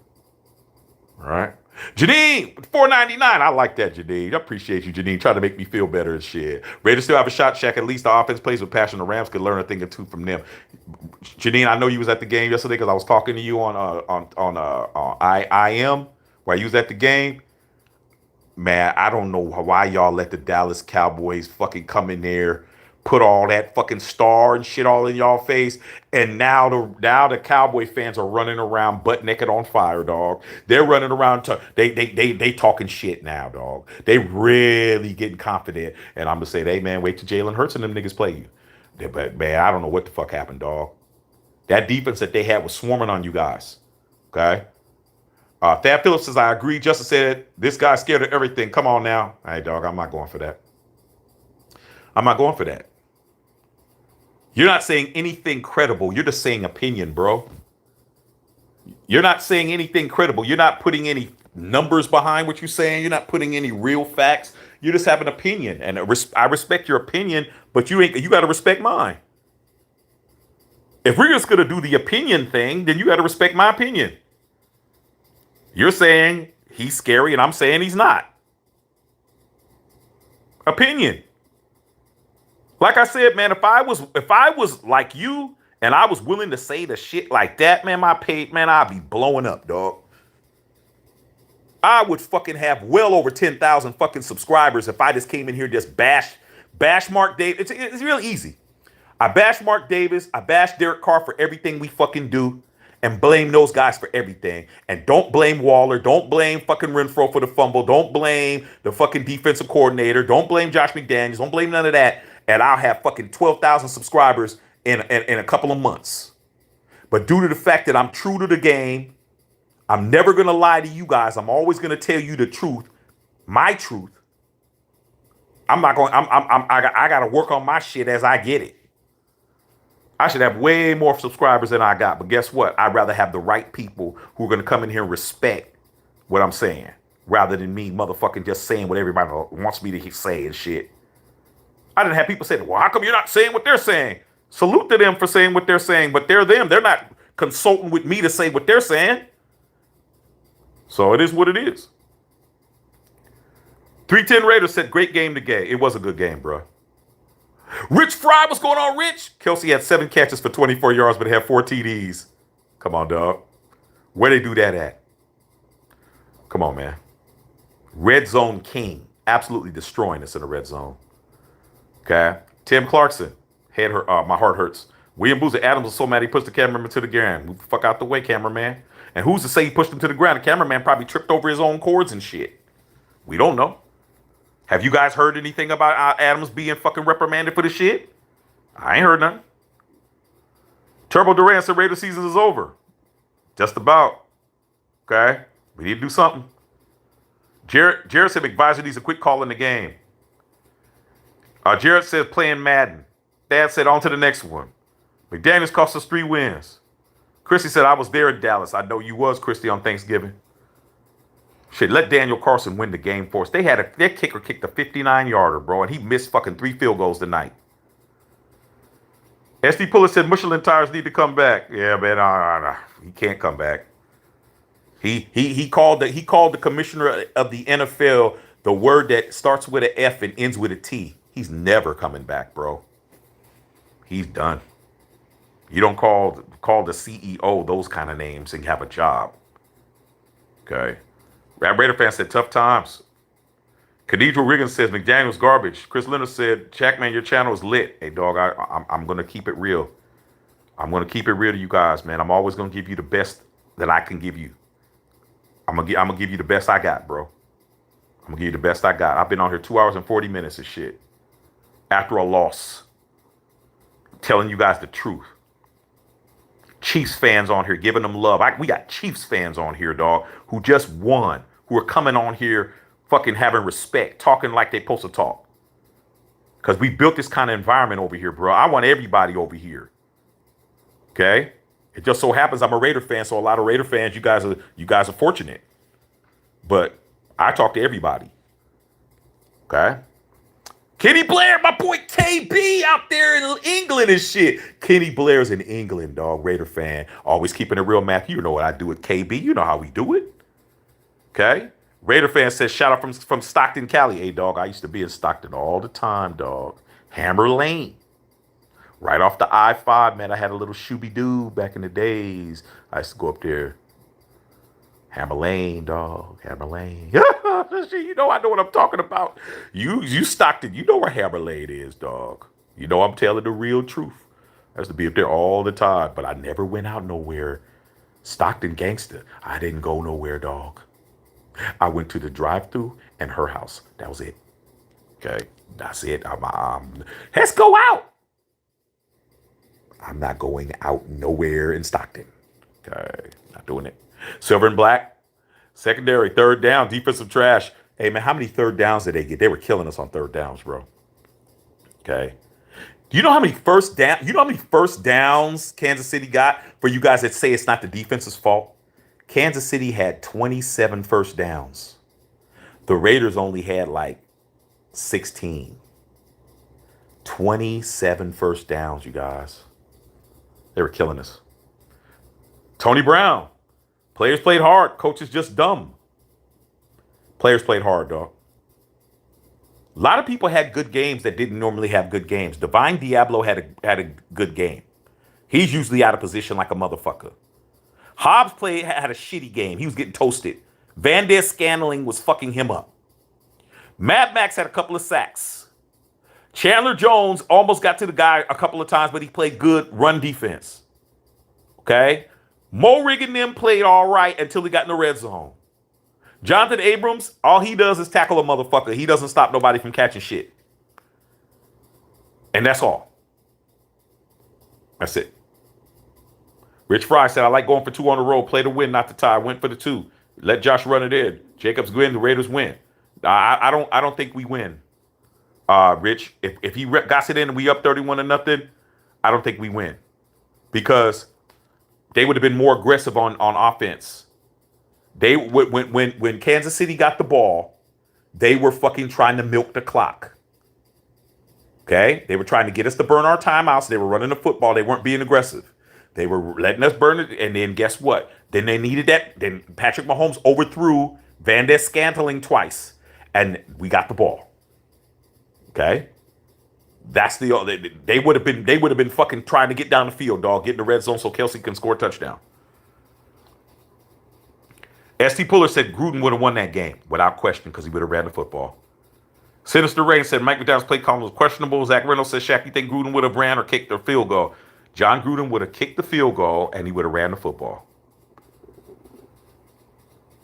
All right? Janine, $4.99. I like that, Janine. I appreciate you, Janine, trying to make me feel better and shit. Raiders still have a shot, Shaq. At least the offense plays with passion. The Rams could learn a thing or two from them. Janine, I know you was at the game yesterday because I was talking to you on IM while you was at the game. Man, I don't know why y'all let the Dallas Cowboys fucking come in there, put all that fucking star and shit all in y'all face, and now the Cowboy fans are running around butt naked on fire, dog. They're running around they talking shit now, dog. They really getting confident, and I'm gonna say, hey man, wait till Jalen Hurts and them niggas play you. But man, I don't know what the fuck happened, dog. That defense that they had was swarming on you guys. Okay. Thad Phillips says, I agree. Justice said, this guy's scared of everything. Come on now. Hey, dog, I'm not going for that. I'm not going for that. You're not saying anything credible. You're just saying opinion, bro. You're not saying anything credible. You're not putting any numbers behind what you're saying. You're not putting any real facts. You just have an opinion. And I respect your opinion, but you got to respect mine. If we're just going to do the opinion thing, then you got to respect my opinion. You're saying he's scary, and I'm saying he's not. Opinion. Like I said, man, if I was like you and I was willing to say the shit like that, man, I'd be blowing up, dog. I would fucking have well over 10,000 fucking subscribers if I just came in here and just bash Mark Davis. It's real easy. I bash Mark Davis. I bash Derek Carr for everything we fucking do. And blame those guys for everything. And don't blame Waller. Don't blame fucking Renfro for the fumble. Don't blame the fucking defensive coordinator. Don't blame Josh McDaniels. Don't blame none of that. And I'll have fucking 12,000 subscribers in a couple of months. But due to the fact that I'm true to the game, I'm never going to lie to you guys. I'm always going to tell you the truth. My truth. I got to work on my shit as I get it. I should have way more subscribers than I got. But guess what? I'd rather have the right people who are going to come in here and respect what I'm saying rather than me motherfucking just saying what everybody wants me to say and shit. I didn't have people say, well, how come you're not saying what they're saying? Salute to them for saying what they're saying, but they're them. They're not consulting with me to say what they're saying. So it is what it is. 310 Raiders said, great game today. It was a good game, bro. Rich Fry, what's going on, Rich? Kelsey had 7 catches for 24 yards, but had 4 TDs. Come on, dog. Where they do that at? Come on, man. Red Zone King. Absolutely destroying us in the red zone. Okay. Tim Clarkson. My heart hurts. William Boozer Adams was so mad he pushed the cameraman to the ground. Move the fuck out the way, cameraman. And who's to say he pushed him to the ground? The cameraman probably tripped over his own cords and shit. We don't know. Have you guys heard anything about Adams being fucking reprimanded for the shit? I ain't heard nothing. Turbo Duran said Raider season is over. Just about. Okay? We need to do something. Jared said McVisor needs a quick call in the game. Jared said playing Madden. Dad said on to the next one. McDaniels cost us 3 wins. Christy said I was there in Dallas. I know you was, Christy, on Thanksgiving. Shit, let Daniel Carlson win the game for us. Their kicker kicked a 59-yarder, bro, and he missed fucking 3 field goals tonight. SD Puller said Michelin tires need to come back. Yeah, man, he can't come back. He called the commissioner of the NFL the word that starts with an F and ends with a T. He's never coming back, bro. He's done. You don't call the CEO those kind of names and have a job. Okay. Raider fan said tough times. Cathedral Riggins says McDaniel's garbage. Chris Leonard said, Jackman, your channel is lit. Hey, dog, I'm going to keep it real. I'm going to keep it real to you guys, man. I'm always going to give you the best that I can give you. I'm going to give you the best I got, bro. I'm going to give you the best I got. I've been on here 2 hours and 40 minutes of shit. after a loss, telling you guys the truth. Chiefs fans on here giving them love. We got Chiefs fans on here, dog, who just won, who are coming on here fucking having respect, talking like they supposed to talk. Because we built this kind of environment over here, bro. I want everybody over here. Okay? It just so happens I'm a Raider fan, so a lot of Raider fans, you guys are fortunate. But I talk to everybody. Okay? Kenny Blair, my boy KB out there in England and shit. Kenny Blair's in England, dog. Raider fan. Always keeping it real, Matthew. You know what I do with KB. You know how we do it. Okay? Raider fan says, shout out from Stockton, Cali. Hey, dog, I used to be in Stockton all the time, dog. Hammer Lane. Right off the I-5, man. I had a little shooby-doo back in the days. I used to go up there. Hammer Lane, dog. Hammer Lane. You know I know what I'm talking about. You Stockton, you know where Hammer Lane is, dog. You know I'm telling the real truth. I used to be up there all the time, but I never went out nowhere. Stockton gangster. I didn't go nowhere, dog. I went to the drive-thru and her house. That was it. Okay, that's it. Let's go out. I'm not going out nowhere in Stockton. Okay, not doing it. Silver and black, secondary, third down, defensive trash. Hey, man, how many third downs did they get? They were killing us on third downs, bro. Okay. Do you know how many first downs Kansas City got for you guys that say it's not the defense's fault? Kansas City had 27 first downs. The Raiders only had like 16. 27 first downs, you guys. They were killing us. Tony Brown. Players played hard. Coaches just dumb. Players played hard, dog. A lot of people had good games that didn't normally have good games. Divine Diablo had a good game. He's usually out of position like a motherfucker. Hobbs had a shitty game. He was getting toasted. Van Der Scandeling was fucking him up. Mad Max had a couple of sacks. Chandler Jones almost got to the guy a couple of times, but he played good run defense. Okay? Mo Rig and them played all right until he got in the red zone. Jonathan Abrams, all he does is tackle a motherfucker. He doesn't stop nobody from catching shit. And that's all. That's it. Rich Fry said, I like going for 2 on the road. Play to win, not to tie. Went for the 2. Let Josh run it in. Jacobs win, the Raiders win. I don't think we win. Rich, if he got it in and we up 31-0, I don't think we win. Because they would have been more aggressive on offense. They when Kansas City got the ball, they were fucking trying to milk the clock. Okay? They were trying to get us to burn our timeouts. They were running the football. They weren't being aggressive. They were letting us burn it. And then guess what? Then they needed that. Then Patrick Mahomes overthrew Van Der Scantling twice. And we got the ball. Okay? That's they would have been fucking trying to get down the field, dog, get in the red zone so Kelsey can score a touchdown. ST Puller said Gruden would have won that game without question because he would have ran the football. Sinister Rain said Mike McDonald's play call was questionable. Zach Reynolds said, Shaq, you think Gruden would have ran or kicked the field goal? John Gruden would have kicked the field goal and he would have ran the football.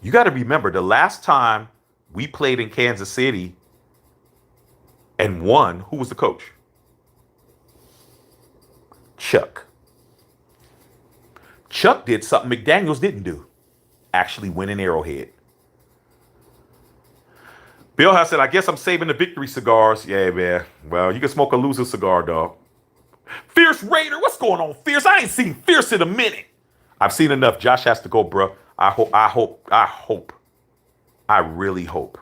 You got to remember, the last time we played in Kansas City and won, who was the coach? Chuck. Chuck did something McDaniels didn't do. Actually win an Arrowhead. Bill has said, I guess I'm saving the victory cigars. Yeah, man. Well, you can smoke a loser cigar, dog. Fierce Raider, what's going on, Fierce? I ain't seen Fierce in a minute. I've seen enough. Josh has to go, bro. I really hope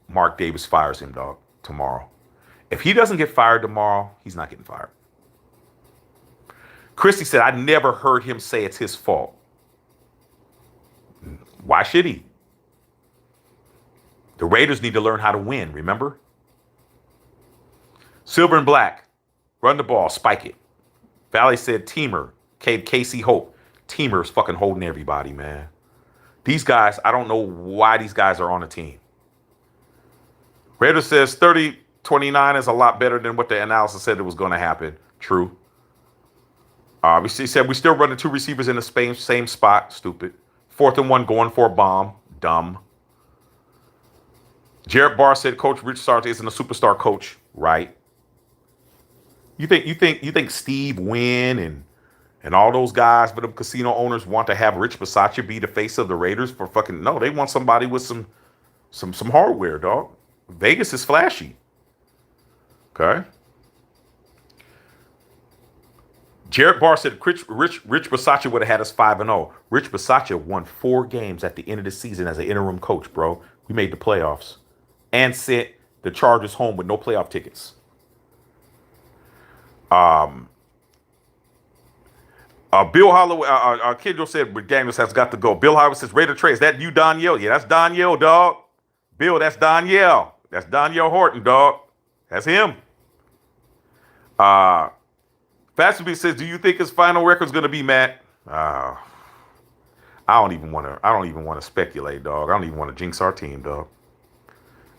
Mark Davis fires him, dog, tomorrow. If he doesn't get fired tomorrow, he's not getting fired. Christy said, I never heard him say it's his fault. Why should he? The Raiders need to learn how to win, remember? Silver and black, run the ball, spike it. Valley said, Teamer, Casey Hope. Teamer's fucking holding everybody, man. These guys, I don't know why these guys are on the team. Raider says 30-29 is a lot better than what the analysis said it was going to happen. True. We said we still running 2 receivers in the same spot. Stupid. 4th and 1 going for a bomb. Dumb. Jared Barr said Coach Rich Sarge isn't a superstar coach, right? You think Steve Wynn and all those guys for the casino owners want to have Rich Bisaccia be the face of the Raiders for fucking no, they want somebody with some hardware, dog. Vegas is flashy. Okay. Jared Barr said Rich Bisaccia would have had us 5-0. Rich Bisaccia won 4 games at the end of the season as an interim coach, bro. We made the playoffs and sent the Chargers home with no playoff tickets. Bill Holloway, Kendall said McDaniels has got to go. Bill Holloway says Raider Trey, is that you, Danielle? Yeah, that's Danielle, dog. Bill, that's Danielle. That's Danielle Horton, dog. That's him. Fastby says, do you think his final record's gonna be Matt? I don't even want to speculate, dog. I don't even want to jinx our team, dog.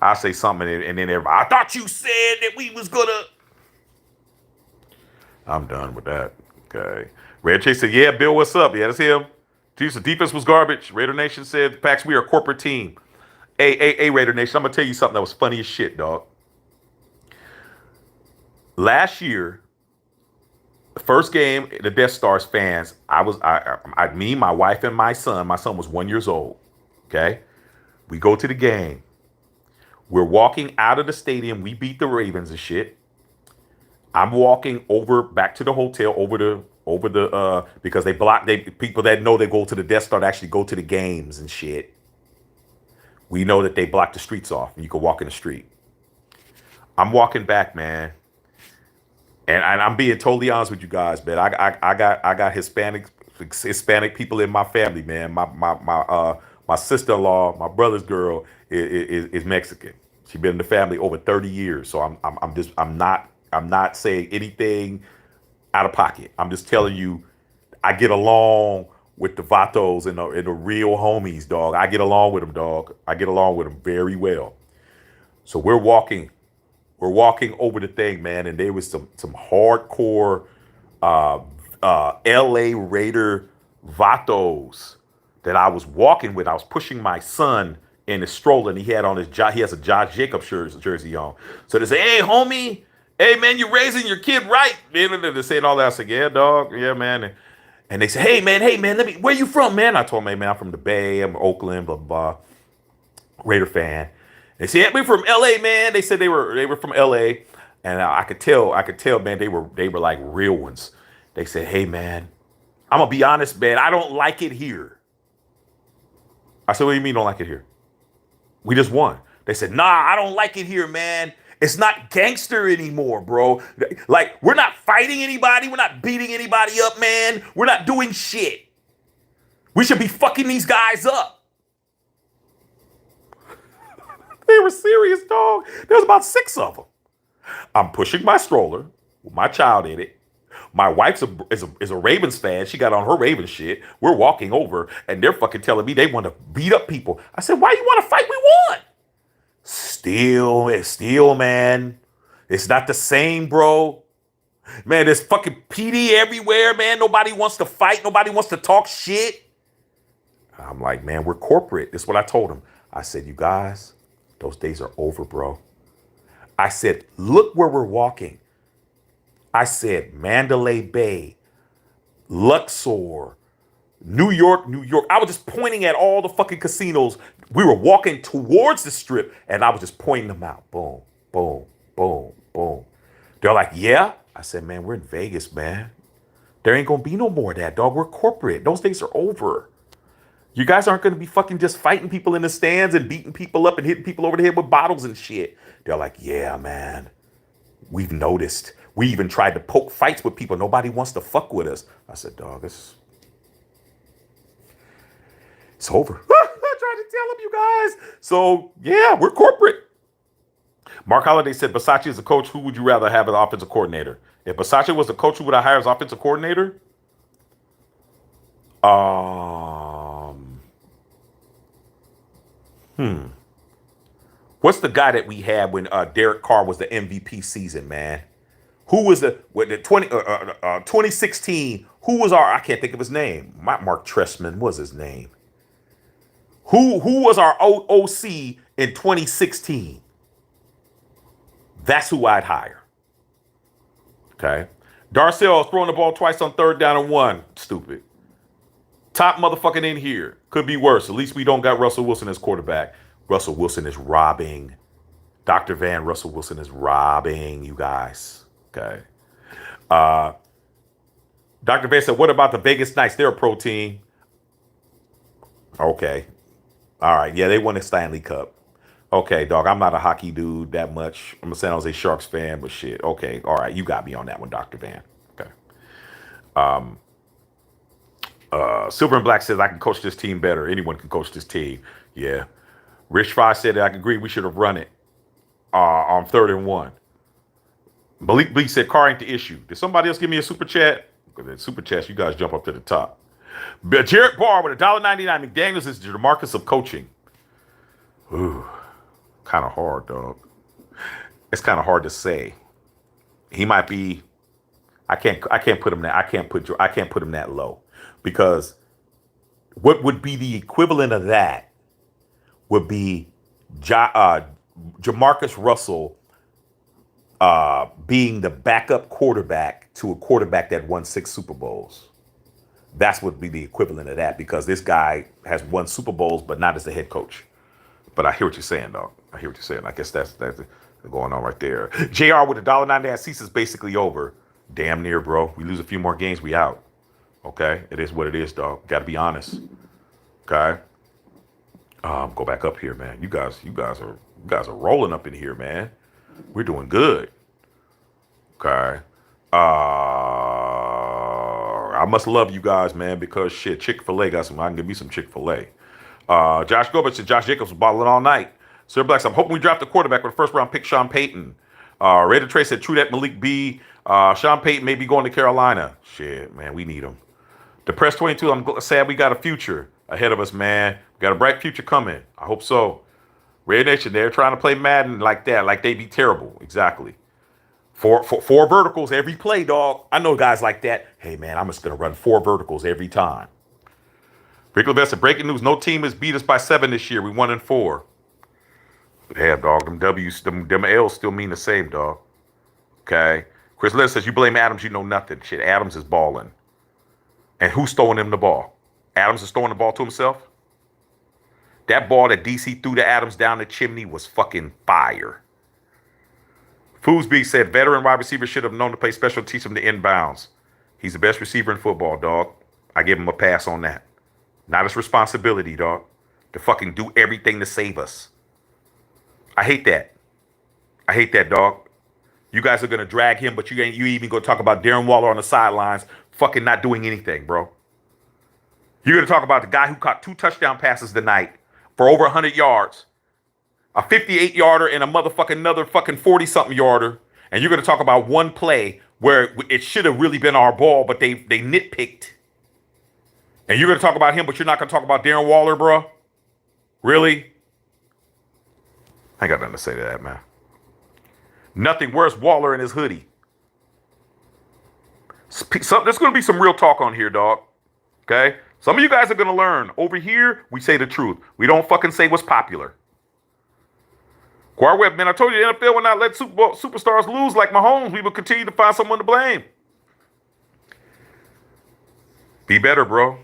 I say something and then everybody, I thought you said that we was gonna. I'm done with that. Okay. Red Chase said, yeah, Bill, what's up? Yeah, that's him. The defense was garbage. Raider Nation said, Pax, we are a corporate team. Hey, Raider Nation, I'm gonna tell you something that was funny as shit, dog. Last year, the first game, the Death Stars fans, me, my wife, and my son. My son was 1 year old. Okay, we go to the game. We're walking out of the stadium. We beat the Ravens and shit. I'm walking back to the hotel because people that know they go to the Death Star to actually go to the games and shit. We know that they block the streets off and you can walk in the street. I'm walking back, man. And I'm being totally honest with you guys, man. I got Hispanic people in my family, man. My sister-in-law, my brother's girl is Mexican. She's been in the family over 30 years. So I'm not saying anything out of pocket. I'm just telling you, I get along with the Vatos and the real homies, dog. I get along with them, dog. I get along with them very well. So we're walking over the thing, man, and there was some hardcore LA Raider Vatos that I was walking with. I was pushing my son in his stroller, and he has a Josh Jacobs jersey on. So they say, hey, homie, hey, man, you're raising your kid right. Man, they're saying all that. I said, yeah, dog, yeah, man. And they say, hey, man, where you from, man? I told them, hey, man, I'm from the Bay, I'm Oakland, blah, blah, blah. Raider fan. They said, yeah, we're from LA, man. They said they were from LA. And I could tell, man, they were like real ones. They said, hey, man, I'm gonna be honest, man, I don't like it here. I said, what do you mean don't like it here? We just won. They said, nah, I don't like it here, man. It's not gangster anymore, bro. Like, we're not fighting anybody. We're not beating anybody up, man. We're not doing shit. We should be fucking these guys up. They were serious, dog. There was about 6 of them. I'm pushing my stroller with my child in it. My wife is a Ravens fan. She got on her Ravens shit. We're walking over, and they're fucking telling me they want to beat up people. I said, why you want to fight? We won. Still, man. It's not the same, bro. Man, there's fucking PD everywhere, man. Nobody wants to fight. Nobody wants to talk shit. I'm like, man, we're corporate. That's what I told him. I said, you guys, those days are over, bro. I said, look where we're walking. I said, Mandalay Bay, Luxor, New York. I was just pointing at all the fucking casinos. We were walking towards the strip, and I was just pointing them out. Boom, boom, boom, boom. They're like, yeah? I said, man, we're in Vegas, man. There ain't gonna be no more of that, dog. We're corporate. Those days are over. You guys aren't gonna be fucking just fighting people in the stands and beating people up and hitting people over the head with bottles and shit. They're like, yeah, man. We've noticed. We even tried to poke fights with people. Nobody wants to fuck with us. I said, dog, it's over. I tried to tell them, you guys. So, yeah, we're corporate. Mark Holliday said, Bisaccia is a coach. Who would you rather have as offensive coordinator? If Bisaccia was the coach, who would I hire as offensive coordinator? What's the guy that we had when Derek Carr was the MVP season, man? Who was the 2016? Who was I can't think of his name. Mark Trestman was his name. Who was our OC in 2016. That's who I'd hire. Okay. Darcel throwing the ball twice on 3rd down and 1. Stupid. Top motherfucking in here. Could be worse. At least we don't got Russell Wilson as quarterback. Russell Wilson is robbing. Dr. Van, Russell Wilson is robbing you guys. Okay. Dr. Van said, what about the Vegas Knights? They're a pro team. Okay. All right. Yeah, they won the Stanley Cup. Okay, dog. I'm not a hockey dude that much. I'm a San Jose Sharks fan, but shit. Okay. All right. You got me on that one, Dr. Van. Okay. Silver and Black says, I can coach this team better. Anyone can coach this team. Yeah. Rich Fry said, I agree. We should have run it on 3rd and 1. Malik Bleak said, car ain't the issue. Did somebody else give me a super chat? Because at super chats, you guys jump up to the top. But Jared Barr with $1.99. McDaniels is the DeMarcus of coaching. Ooh, kind of hard, dog. It's kind of hard to say. He might be. I can't put him that. I can't put him that low, because what would be the equivalent of that would be Jamarcus Russell being the backup quarterback to a quarterback that won 6 Super Bowls. That's what would be the equivalent of that, because this guy has won Super Bowls, but not as the head coach. But I hear what you're saying, dog. I hear what you're saying. I guess that's going on right there. JR with $1.99. That season's basically over. Damn near, bro. We lose a few more games, we out. Okay? It is what it is, dog. Got to be honest. Okay? Go back up here, man. You guys are rolling up in here, man. We're doing good. Okay? I must love you guys, man, because shit, Chick-fil-A got some. I can give me some Chick-fil-A. Josh Gobert said Josh Jacobs was balling all night. Sir Blacks, I'm hoping we draft the quarterback with the 1st round pick, Sean Payton. Raider Trey said true that Malik B. Sean Payton may be going to Carolina. Shit, man, we need him. Depressed 22, I'm sad we got a future ahead of us, man. We got a bright future coming. I hope so. Raider Nation, they're trying to play Madden like that, like they be terrible. Exactly. Four verticals every play, dog. I know guys like that. Hey, man, I'm just going to run 4 verticals every time. Rick Levestre, breaking news. No team has beat us by 7 this year. We 1-4. But damn, dog, them W's, them L's still mean the same, dog. Okay? Chris Lynn says, you blame Adams, you know nothing. Shit, Adams is balling. And who's throwing him the ball? Adams is throwing the ball to himself? That ball that DC threw to Adams down the chimney was fucking fire. Foosby said, veteran wide receiver should have known to play special, teach him to inbounds. He's the best receiver in football, dog. I give him a pass on that. Not his responsibility, dog, to fucking do everything to save us. I hate that. I hate that, dog. You guys are going to drag him, but you even going to talk about Darren Waller on the sidelines fucking not doing anything, bro. You're going to talk about the guy who caught 2 touchdown passes tonight for over 100 yards, a 58-yarder and another fucking 40-something yarder, and you're going to talk about one play where it should have really been our ball, but they nitpicked. And you're going to talk about him, but you're not going to talk about Darren Waller, bro? Really? I ain't got nothing to say to that, man. Nothing worse, Waller in his hoodie. There's going to be some real talk on here, dog. Okay? Some of you guys are going to learn. Over here, we say the truth. We don't fucking say what's popular. Quar Webb, man, I told you the NFL will not let superstars lose like Mahomes. We will continue to find someone to blame. Be better, bro.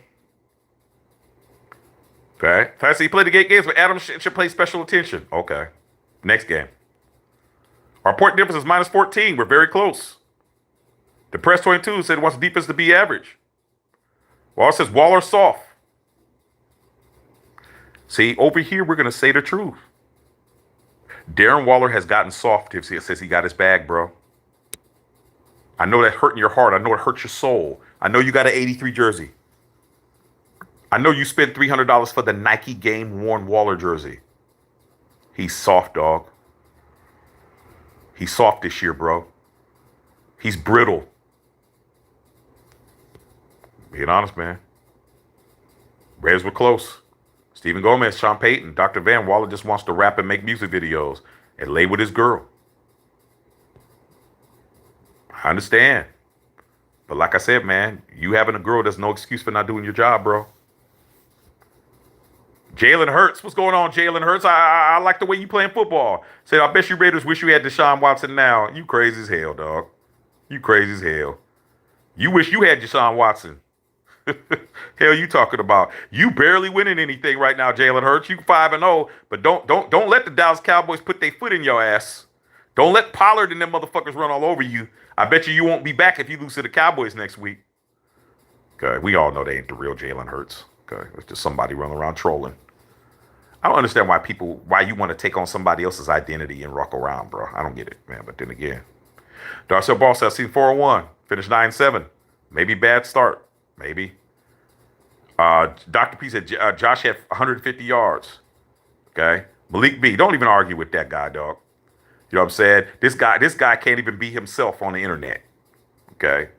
Okay. Fancy he played the gate games, but Adams should play special attention. Okay. Next game. Our point difference is -14. We're very close. Depressed 22 said he wants the defense to be average. Waller says Waller soft. See, over here, we're going to say the truth. Darren Waller has gotten soft since he got his bag, bro. I know that hurt in your heart. I know it hurts your soul. I know you got an 83 jersey. I know you spent $300 for the Nike game-worn Waller jersey. He's soft, dog. He's soft this year, bro. He's brittle. Being honest, man. Raiders were close. Stephen Gomez, Sean Payton, Dr. Van, Waller just wants to rap and make music videos and lay with his girl. I understand. But like I said, man, you having a girl, there's no excuse for not doing your job, bro. Jalen Hurts, what's going on, Jalen Hurts? I like the way you playing football. Said, I bet you Raiders wish you had Deshaun Watson now. You crazy as hell, dog. You crazy as hell. You wish you had Deshaun Watson. Hell, you talking about? You barely winning anything right now, Jalen Hurts. You 5-0, but don't let the Dallas Cowboys put their foot in your ass. Don't let Pollard and them motherfuckers run all over you. I bet you won't be back if you lose to the Cowboys next week. Okay, we all know they ain't the real Jalen Hurts. Okay, it's just somebody running around trolling. I don't understand why you want to take on somebody else's identity and rock around, bro. I don't get it, man. But then again, Darcel Ball says, seen 401, finished 9-7. Maybe bad start. Maybe. Dr. P said Josh had 150 yards. Okay. Malik B, don't even argue with that guy, dog. You know what I'm saying? This guy can't even be himself on the internet. Okay.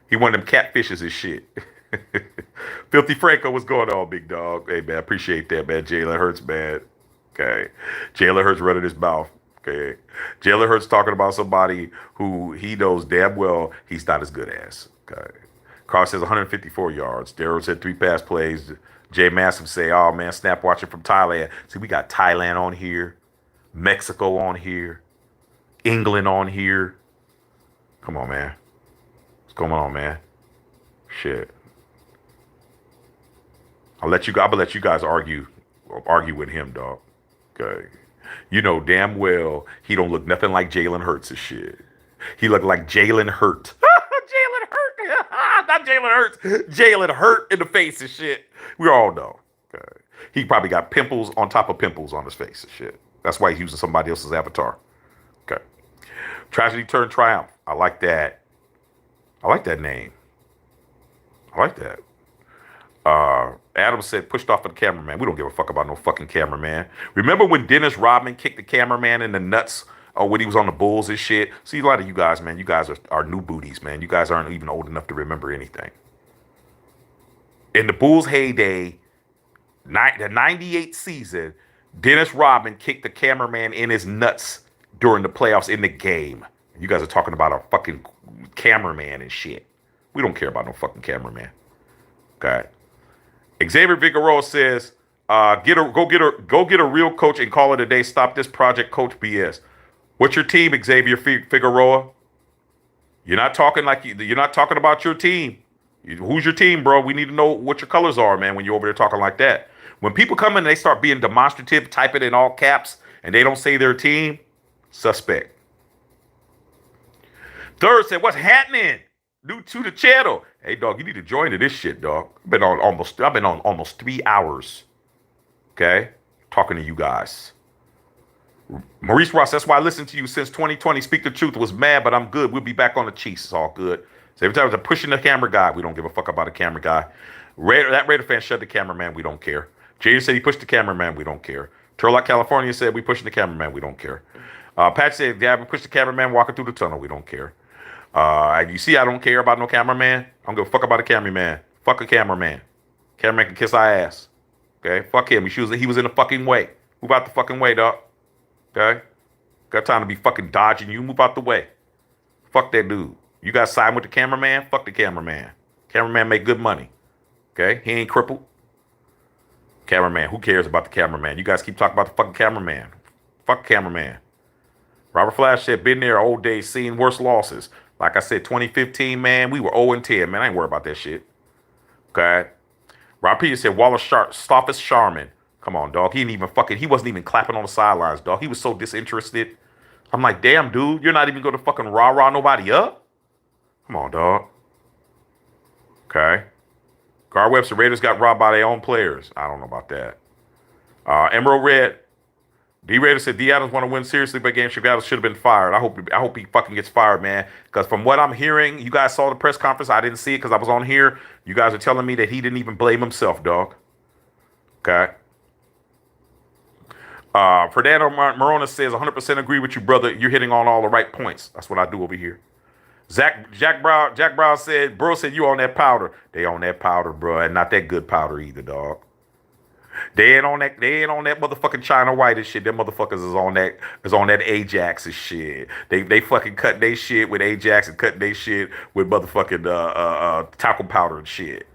He one of them catfishes and shit. Filthy Franco, what's going on, big dog? Hey, man, appreciate that, man. Jalen Hurts, man. Okay. Jalen Hurts running his mouth. Okay. Jalen Hurts talking about somebody who he knows damn well he's not as good as. Okay. Carl says 154 yards. Darryl said 3 pass plays. Jay Massive say, oh, man, snap watching from Thailand. See, we got Thailand on here, Mexico on here, England on here. Come on, man. What's going on, man? Shit. I'm gonna let you guys argue with him, dog. Okay. You know damn well he don't look nothing like Jalen Hurts and shit. He looked like Jalen Hurt. Jalen Hurt. Not Jalen Hurts. Jalen Hurt in the face and shit. We all know. Okay. He probably got pimples on top of pimples on his face and shit. That's why he's using somebody else's avatar. Okay. Tragedy turned triumph. I like that. I like that name. I like that. Adam said, pushed off of the cameraman. We don't give a fuck about no fucking cameraman. Remember when Dennis Rodman kicked the cameraman in the nuts when he was on the Bulls and shit? See, a lot of you guys, man, you guys are new booties, man. You guys aren't even old enough to remember anything. In the Bulls' heyday, the 98 season, Dennis Rodman kicked the cameraman in his nuts during the playoffs in the game. You guys are talking about a fucking cameraman and shit. We don't care about no fucking cameraman. Okay. Xavier Figueroa says, go get a real coach and call it a day. Stop this Project Coach BS. What's your team, Xavier Figueroa? You're not talking about your team. Who's your team, bro? We need to know what your colors are, man, when you're over there talking like that. When people come in and they start being demonstrative, type it in all caps, and they don't say their team, suspect. Third said, what's happening? New to the channel. Hey, dog, you need to join to this shit, dog. I've been on almost 3 hours. Okay? Talking to you guys. Maurice Ross, that's why I listened to you since 2020. Speak the truth. Was mad, but I'm good. We'll be back on the Chiefs. It's all good. So every time they're pushing the camera guy, we don't give a fuck about a camera guy. That Raider fan shut the cameraman. We don't care. Jaden said he pushed the cameraman. We don't care. Turlock, California said we pushing the cameraman. We don't care. Pat said, yeah, we push the cameraman walking through the tunnel. We don't care. You see, I don't care about no cameraman. I don't give a fuck about a cameraman. Fuck a cameraman. Cameraman can kiss our ass. Okay? Fuck him. He was in the fucking way. Move out the fucking way, dog. Okay? Got time to be fucking dodging you. Move out the way. Fuck that dude. You guys side with the cameraman? Fuck the cameraman. Cameraman make good money. Okay? He ain't crippled. Cameraman. Who cares about the cameraman? You guys keep talking about the fucking cameraman. Fuck cameraman. Robert Flash said, been there old days, seen worse losses. Like I said, 2015, man, we were 0-10, man. I ain't worried about that shit. Okay? Rob Peters said, Wallace Stoffus Sharman. Come on, dog. He wasn't even clapping on the sidelines, dog. He was so disinterested. I'm like, damn, dude, you're not even going to fucking rah-rah nobody up? Come on, dog. Okay? Gar Webster, Raiders got robbed by their own players. I don't know about that. Emerald Red, D. Raider said D. Adams want to win seriously, but game Chicago should have been fired. I hope he fucking gets fired, man. Because from what I'm hearing, you guys saw the press conference. I didn't see it because I was on here. You guys are telling me that he didn't even blame himself, dog. Okay. Fernando Morona says, 100% agree with you, brother. You're hitting on all the right points. That's what I do over here. Jack Brown said, bro said you on that powder. They on that powder, bro, and not that good powder either, dog. They ain't on that motherfucking China White and shit. Them motherfuckers is on that Ajax and shit. They fucking cut they shit with Ajax and cut they shit with motherfucking talcum powder and shit.